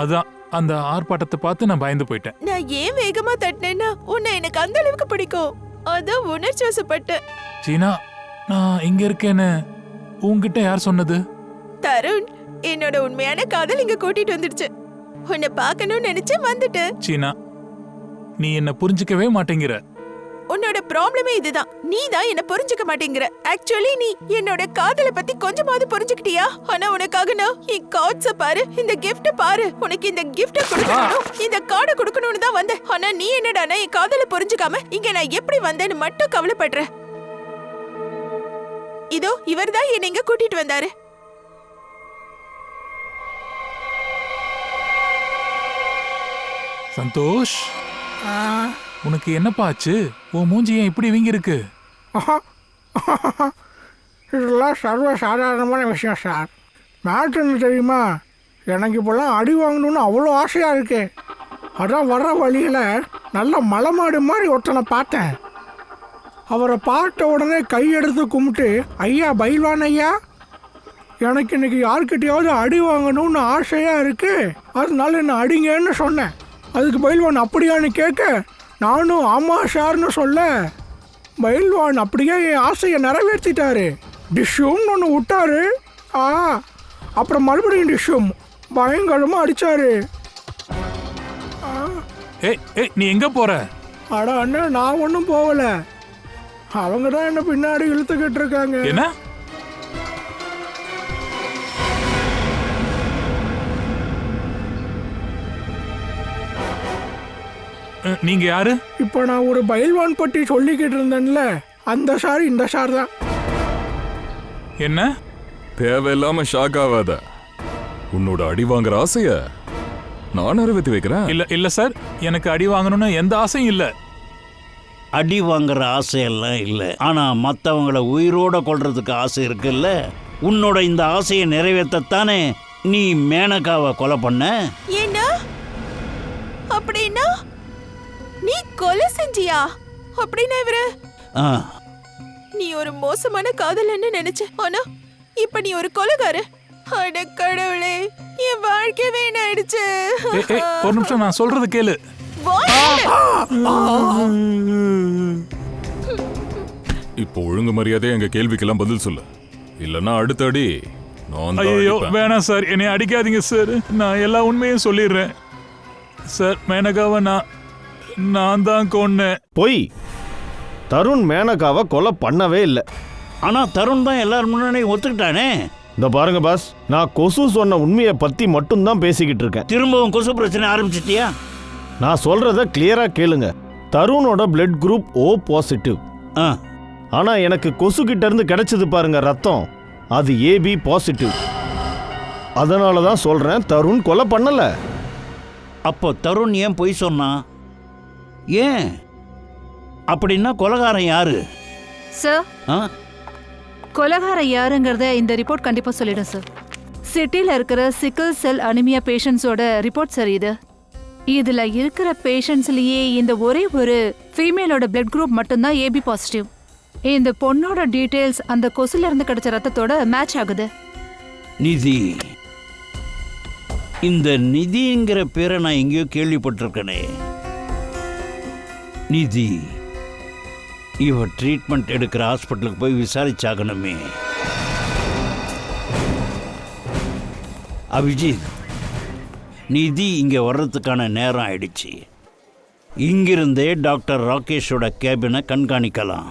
[SPEAKER 13] அதான் அந்த ஆர்ப்பாட்டத்தை பார்த்து நான் பயந்து போயிட்டேன்.
[SPEAKER 12] நான் ஏன் வேகமா தட்டினேன்னா உன்னை எனக்கு அந்த அளவுக்கு பிடிக்கும். அதான் உணர்ச்சி வசப்பட்டேன்.
[SPEAKER 13] சீனா நான் இங்க இருக்கேன்னு உன்கிட்ட யார் சொன்னது?
[SPEAKER 12] தருண், என்னோட உண்மையான காதல் இங்க கூட்டிட்டு வந்துடுச்சு. உன்னை பார்க்கணும்னு நினைச்சு வந்துட்டேன்.
[SPEAKER 13] சீனா நீ என்ன புரிஞ்சுக்கவே மாட்டேங்கிற.
[SPEAKER 12] உன்னோட ப்ராப்ளமே இதுதான். நீ தான் என்ன புரிஞ்சுக்க மாட்டேங்கிற. ஆக்சுவலி நீ என்னோட காதலை பத்தி கொஞ்சமாவது புரிஞ்சுக்கிட்டியா? ஆனா உனக்காக நான் கார்ட்ஸ பாரு, இந்த கிஃப்ட் பாரு, உனக்கு இந்த கிஃப்ட் கொடுக்கணும், இந்த கார்டை கொடுக்கணும்னு தான் வந்தேன். ஆனா நீ என்னடானா என் காதலை புரிஞ்சுக்காம இங்க நான் எப்படி வந்தேன்னு மட்டும் கவலைப்படுற. இதோ இவர்தான் என்னை இங்க கூட்டிட்டு வந்தாரு.
[SPEAKER 13] சந்தோஷ், உனக்கு என்னப்பா ஆச்சு? உன் மூஞ்சி ஏன் இப்படி வீங்கி இருக்கு?
[SPEAKER 2] இதெல்லாம் சர்வ சாதாரணமான விஷயம் சார். மேட்ருன்னு தெரியுமா, எனக்கு இப்போல்லாம் அடி வாங்கணும்னு அவ்வளோ ஆசையாக இருக்கு. அதான் வர்ற வழியில் நல்ல மலை மாடு மாதிரி ஒருத்தனை பார்த்தேன். அவரை பார்த்த உடனே கையெடுத்து கும்பிட்டு, ஐயா பைல்வான் ஐயா, எனக்கு இன்னைக்கு யார்கிட்டையாவது அடி வாங்கணும்னு ஆசையாக இருக்கு, அதனால என்ன அடிங்கன்னு சொன்னேன். அதுக்கு பைல்வான் அப்படியான்னு கேட்க, நானும் ஆமாம் சார்னு சொல்ல, பைல்வான் அப்படியே என் ஆசையை நிறைவேற்றிட்டாரு. டிஷ்யூம்னு ஒன்று விட்டாரு. அப்புறம் மறுபடியும் டிஷ்யூம் பயங்கரமாக அடித்தாரு.
[SPEAKER 13] நீ எங்க போற?
[SPEAKER 2] அட அண்ணன், நான் ஒன்றும் போகல. அவங்க தான் என்ன பின்னாடி இழுத்துக்கிட்டு இருக்காங்க.
[SPEAKER 13] என்ன? நீங்க யாரு?
[SPEAKER 2] இப்போ நான் ஒரு பைல்வான் பற்றி சொல்லிக்கிட்டு இருந்தேன்ல, அந்த சார் இந்த சார் தான்.
[SPEAKER 13] என்ன?
[SPEAKER 8] தேவையில்லாம ஷாக் ஆகாத. உன்னோட அடி வாங்குற ஆசைய நான் நிறைவேற்றி வைக்கிறேன்.
[SPEAKER 13] இல்ல சார், எனக்கு அடி வாங்கணும்னு எந்த ஆசையும் இல்ல.
[SPEAKER 4] அடி வாங்குற ஆசையெல்லாம் இல்லை, ஆனா மற்றவங்களை உயிரோட கொள்றதுக்கு ஆசை இருக்குல்ல. உன்னோட இந்த ஆசையை நிறைவேற்றத்தானே நீ மேனகாவை கொலை பண்ண.
[SPEAKER 12] என்ன? அப்படின்னா நீ கொலை செஞ்சியா? அப்படின்னா இவரு நீ ஒரு மோசமான காதலன்னு நினைச்ச, ஆனா இப்ப நீ ஒரு கொலைகார. அட கடவுளே, என் வாழ்க்கை வீணாயிடுச்சு.
[SPEAKER 13] ஒரு நிமிஷம், நான் சொல்றது கேளு.
[SPEAKER 8] இப்போ ஒழுங்கு மரியாதையா எங்க கேள்விக்கெல்லாம் பதில் சொல்லு, இல்லைன்னா அடுத்த அடி நான்.
[SPEAKER 13] ஐயோ வேணாம் சார், என்னை அடிக்காதீங்க சார். நான் எல்லா உண்மையும் சொல்லிடுறேன் சார். மேனகாவை நான் தான் கொன்னேன்.
[SPEAKER 7] பொய். தருண் மேனகாவை கொலை பண்ணவே இல்லை.
[SPEAKER 4] ஆனா தருண் தான் எல்லாரும் முன்னாடி ஒத்துக்கிட்டானே.
[SPEAKER 7] இந்த பாருங்க பாஸ், நான் கொசு சொன்ன உண்மையை பத்தி மட்டும்தான் பேசிக்கிட்டு இருக்கேன்.
[SPEAKER 4] திரும்பவும் கொசு பிரச்சனை ஆரம்பிச்சிட்டியா?
[SPEAKER 7] நான் சொல்றத கிளியரா கேளுங்க. தருணோட பிளட் குரூப் O பாசிட்டிவ். ஆனா எனக்கு கொசு கிட்ட இருந்து கிடைச்சது பாருங்க ரத்தம், அது AB பாசிட்டிவ். அதனால தான் சொல்றேன், தருண் கொலை பண்ணல.
[SPEAKER 4] அப்போ தருண் ஏன் பொய் சொன்னான்? ஏன் அப்படின்னா கொலைகாரன் யாரு?
[SPEAKER 9] சார், கொலைகாரன் யாருங்கிறத இந்த ரிப்போர்ட் கண்டிப்பா சொல்லிடும் சார். சிட்டியில் இருக்கிற சிக்கிள் செல் அனிமியா பேஷண்ட்ஸோட ரிப்போர்ட் சார் இது. இதுல இருக்கிற பேஷண்ட்ஸ்லயே இந்த ஒரே ஒரு ஃபீமேலோட பிளட் குரூப் மட்டும்தான் AB பாசிட்டிவ். இந்த பொண்ணோட டீடைல்ஸ் அந்த கொசுல இருந்து கிடைச்ச ரத்தத்தோட மேட்ச் ஆகுது.
[SPEAKER 4] நிதி, இந்த நிதிங்கிற பேரை நான் எங்கேயோ கேள்விப்பட்டிருக்கேனே. நிதி, இவ ட்ரீட்மெண்ட் எடுக்கிற ஹாஸ்பிட்டலுக்கு போய் விசாரிச்சாகணுமே. அபிஜித், நிதி இங்கே வர்றதுக்கான நேரம் ஆயிடுச்சு. இங்கிருந்தே டாக்டர் ராகேஷோட கேபினை கண்காணிக்கலாம்.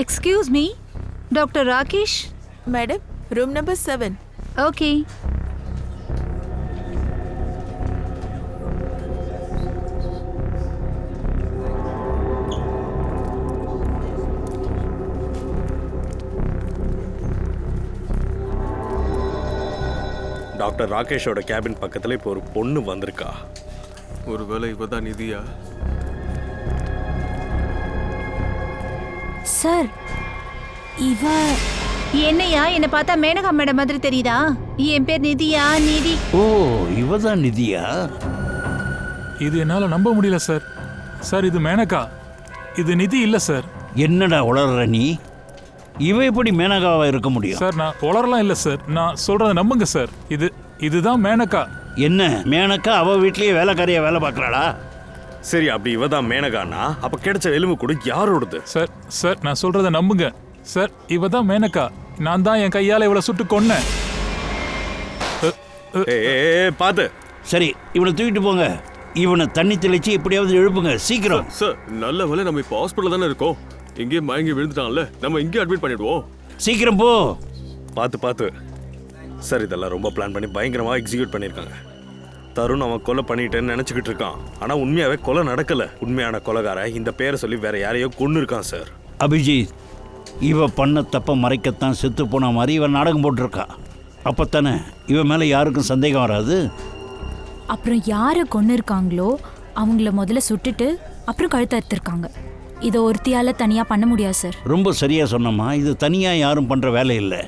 [SPEAKER 9] Excuse me, doctor Rakesh?
[SPEAKER 12] Madam, room number 7.
[SPEAKER 9] Okay.
[SPEAKER 5] Doctor ராகேஷோட கேபின் பக்கத்தில் இப்போ ஒரு பொண்ணு வந்திருக்கா.
[SPEAKER 3] ஒருவேளை இவ தான் நிதியா?
[SPEAKER 6] சார், இவ
[SPEAKER 9] என்னையா என்ன பார்த்தா மேனகா மேடம் மாதிரி தெரியுதா? என் பேர் நிதியா, நிதி.
[SPEAKER 4] ஓ, இவதான் நிதியா?
[SPEAKER 13] இது என்னால நம்ப முடியல சார். சார், இது மேனகா, இது நிதி இல்ல சார்.
[SPEAKER 4] என்னடா உளற நீ? இவ எப்படி மேனகாவா இருக்க முடியும்?
[SPEAKER 13] சார், நான் உளறலாம் இல்ல சார். நான் சொல்றத நம்புங்க சார். இதுதான் மேனகா.
[SPEAKER 4] என்ன மேனகா அவ வீட்லயே வேலைக்காரியா வேலை பார்க்கறாளா?
[SPEAKER 5] சரி, அப்படி இவ தான் மேனகானா அப்ப கிடைச்ச எலும்பு கூட யாரோடது?
[SPEAKER 13] சார் நான் சொல்றத நம்புங்க சார். இவ தான் மேனகா. நான் தான் என் கையால இவளை சுட்டு கொன்னேன்.
[SPEAKER 5] பாத்து.
[SPEAKER 4] சரி, இவனை தூக்கிட்டு போங்க. இவனை தண்ணி தெளிச்சு எப்படியாவது எழுப்புங்க சீக்கிரம்.
[SPEAKER 3] சார், நல்ல வேளை நம்ம இப்போ ஹாஸ்பிட்டல் தானே இருக்கோம். இங்கே மயங்கி விழுந்துட்டான்ல, நம்ம இங்கே அட்மிட் பண்ணிடுவோம்.
[SPEAKER 4] சீக்கிரம் போ.
[SPEAKER 5] பார்த்து சார், இதெல்லாம் ரொம்ப பிளான் பண்ணி பயங்கரமா எக்ஸிக்யூட் பண்ணியிருக்காங்க. தருண் அவன் கொலை பண்ணிட்டேன்னு நினைச்சுக்கிட்டு இருக்கான். ஆனா உண்மையாவே கொலை நடக்கல. உண்மையான கொலைகார இந்த பேரை சொல்லி வேற யாரையோ கொன்னு இருக்கான் சார்.
[SPEAKER 4] அபிஜித், இவ பண்ண தப்ப மறைக்கத்தான் செத்து போன மாதிரி இவன் நாடகம் போட்டிருக்கா. அப்பத்தானே இவன் மேல யாருக்கும் சந்தேகம் வராது.
[SPEAKER 6] அப்புறம் யாரை கொண்டு இருக்காங்களோ அவங்கள முதல்ல சுட்டுட்டு அப்புறம் கழுத்து அறுத்திருக்காங்க. இதை ஒருத்தியால தனியா பண்ண முடியாது சார்.
[SPEAKER 4] ரொம்ப சரியா சொன்னம்மா. இது தனியா யாரும் பண்ற வேலை இல்லை.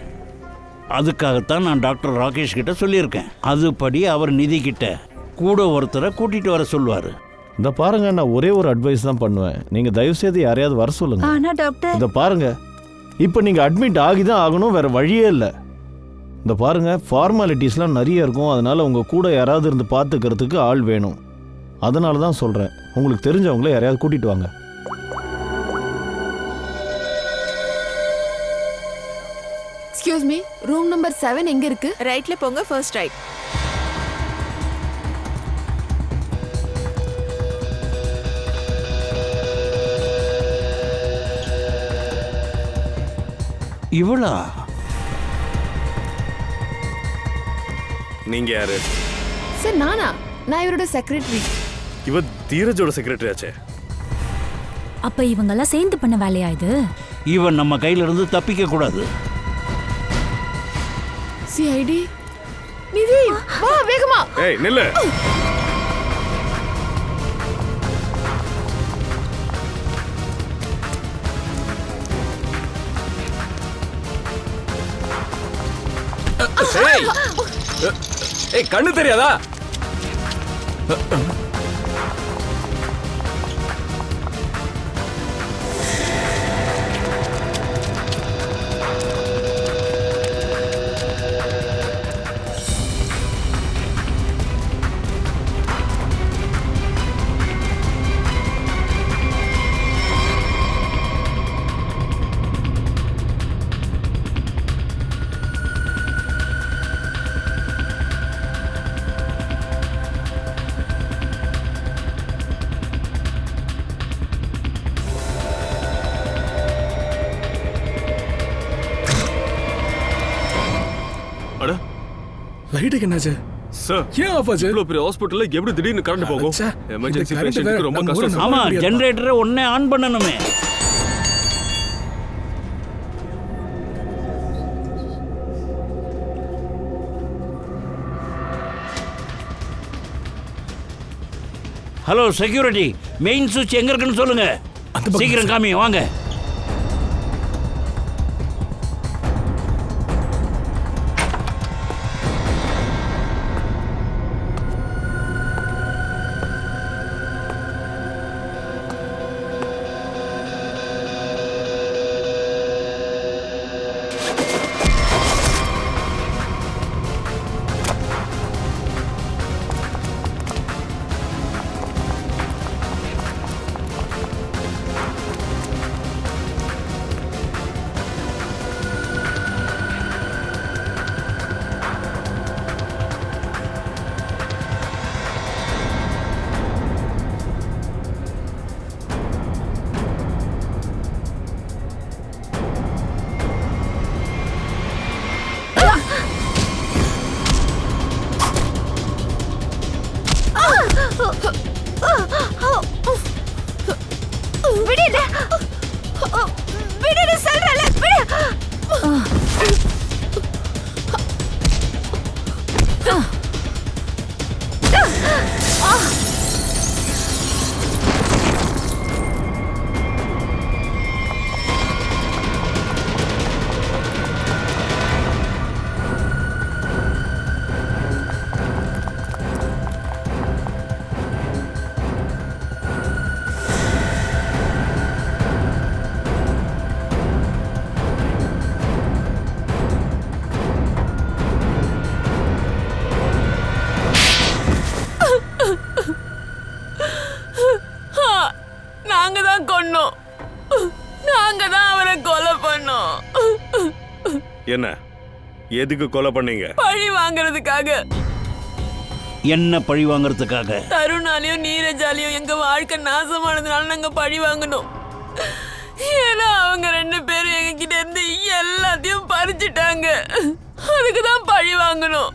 [SPEAKER 4] அதுக்காகத்தான் நான் டாக்டர் ராகேஷ் கிட்ட சொல்லியிருக்கேன். அதுபடி அவர் நிதி கிட்ட கூட ஒருத்தரை கூட்டிட்டு வர சொல்லுவாரு.
[SPEAKER 7] இந்த பாருங்க, நான் ஒரே ஒரு அட்வைஸ் தான் பண்ணுவேன். நீங்க தயவு செய்து யாரையாவது வர சொல்லுங்க.
[SPEAKER 9] ஆனா டாக்டர்,
[SPEAKER 7] இந்த பாருங்க, இப்போ நீங்க அட்மிட் ஆகி தான் ஆகணும், வேற வழியே இல்லை. இந்த பாருங்க, ஃபார்மாலிட்டிஸ்லாம் நிறைய இருக்கும். அதனால உங்க கூட யாராவது இருந்து பார்த்துக்கிறதுக்கு ஆள் வேணும். அதனால தான் சொல்றேன், உங்களுக்கு தெரிஞ்சவங்கள யாரையாவது கூட்டிட்டு வாங்க.
[SPEAKER 10] எக்ஸ்கியூஸ் மீ, ரூம் நம்பர் 7 எங்க இருக்கு?
[SPEAKER 12] ரைட்ல போங்க, ஃபர்ஸ்ட் ரைட்.
[SPEAKER 4] இவளா?
[SPEAKER 5] நீங்க யாரு?
[SPEAKER 10] சார், நான் இவரோட செக்ரட்டரி.
[SPEAKER 5] இவ தீரஜோட செக்ரட்டரி ஆச்சே.
[SPEAKER 6] அப்ப இவங்கெல்லாம் சேர்ந்து பண்ண வேலையா இது?
[SPEAKER 4] இவன் நம்ம கையில இருந்து தப்பிக்க கூடாது.
[SPEAKER 10] சிஐடி நிதி, வா வேகமா.
[SPEAKER 5] ஏய் நில்லு.
[SPEAKER 1] ஏய், கண்ணு தெரியாதா?
[SPEAKER 2] லைட்டுக்கு என்னாச்சு
[SPEAKER 3] சார்?
[SPEAKER 2] ஏன் ஆஃப் ஆச்சு?
[SPEAKER 3] இவ்வளோ பெரிய ஹாஸ்பிட்டல்ல எப்படி திடீர்னு கரண்ட் போகும்? எமர்ஜென்சி பேஷண்ட்க்கு ரொம்ப கஷ்டம்.
[SPEAKER 4] ஆமா, ஜெனரேட்டரை உடனே ஆன் பண்ணணுமே. ஹலோ செக்யூரிட்டி, மெயின் சுவிட்ச் எங்க இருக்குன்னு சொல்லுங்க. சீக்கிரம் காமி, வாங்க.
[SPEAKER 5] என்ன எதுக்கு கொலை பண்ணீங்க?
[SPEAKER 12] பழி வாங்குறதுக்காக.
[SPEAKER 4] என்ன பழி வாங்குறதுக்காக?
[SPEAKER 12] தருணாலையும் நீரஜாலையும் எங்க வாழ்க்கை நாசமானதுனால நாங்க பழி வாங்கணும். ஏன்னா அவங்க 2 பேரும் எங்க கிட்ட இருந்து எல்லாத்தையும் பறிச்சுட்டாங்க. அதுக்கு தான் பழி வாங்கணும்.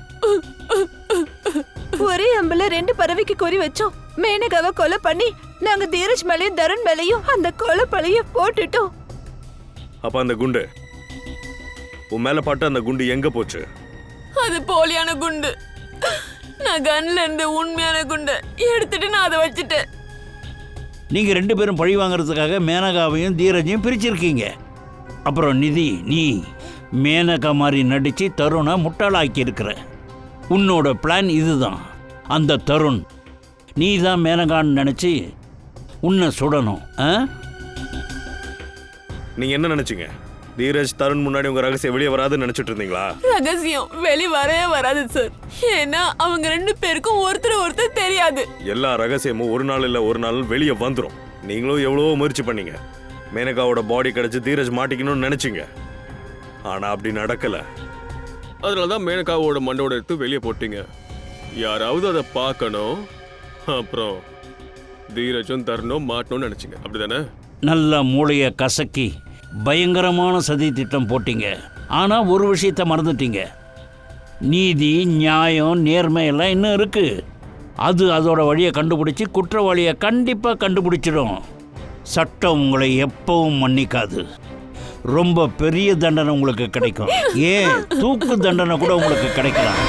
[SPEAKER 14] ஒரே அம்பல 2 பறவைக்கு குறி வச்சோம். மேனகாவை கொலை பண்ணி நாங்க தீரஜ் மேலையும் தருண் மேலையும் அந்த கொலை பழிய போட்டுட்டோம்.
[SPEAKER 5] அப்ப அந்த குண்டு உன் மேல பட்ட அந்த குண்டு எங்க போச்சு?
[SPEAKER 12] அது போலியான குண்டு. நான் கன்ல இருந்து உண்மையான குண்டை எடுத்துட்டு நான் அதை வச்சுட்டேன்.
[SPEAKER 4] நீங்க 2 பேரும் பழி வாங்குறதுக்காக மேனகாவையும் தீரஜையும் பிரிச்சிருக்கீங்க. அப்புறம் நிதி, நீ மேனகா மாதிரி நடிச்சு தருணை முட்டாளாக்கி இருக்கிற. உன்னோட பிளான் இதுதான். அந்த தருண் நீ தான் மேனகான்னு நினைச்சு உன்னை சுடணும்.
[SPEAKER 5] நீங்க என்ன நினைச்சீங்க? தீரஜ் தருண் முன்னாடி உங்க ரகசியம் வெளியே வராதுன்னு நினைச்சிட்டு இருந்தீங்களா?
[SPEAKER 12] ரகசியம் வெளி வரவே வராது சார். ஏன்னா அவங்க 2 பேருக்கும் ஒருத்தர் தெரியாது.
[SPEAKER 5] எல்லா ரகசியமும் ஒரு நாள் இல்ல ஒரு நாள் வெளியே வந்துடும். நீங்களும் எவ்வளவோ முயற்சி பண்ணீங்க. மேனகாவோட பாடி கிடைச்சு தீரஜ் மாட்டிக்கணும்னு நினைச்சீங்க. ஆனா அப்படி நடக்கல.
[SPEAKER 3] அதனாலதான் மேனகாவோட மண்டோட எடுத்து வெளியே போட்டீங்க. யாராவது அதை பார்க்கணும், அப்புறம் தீரஜும் தருணும் மாட்டணும்னு நினைச்சீங்க, அப்படிதானே?
[SPEAKER 4] நல்ல மூளையை கசக்கி பயங்கரமான சதி திட்டம் போட்டீங்க. ஆனால் ஒரு விஷயத்தை மறந்துட்டீங்க. நீதி, நியாயம், நேர்மை எல்லாம் இன்னும் இருக்கு. அது அதோட வழியை கண்டுபிடிச்சி குற்றவாளியை கண்டிப்பாக கண்டுபிடிச்சிடும். சட்டம் உங்களை எப்பவும் மன்னிக்காது. ரொம்ப பெரிய தண்டனை உங்களுக்கு கிடைக்கும். ஏன் தூக்கு தண்டனை கூட உங்களுக்கு கிடைக்கலாம்.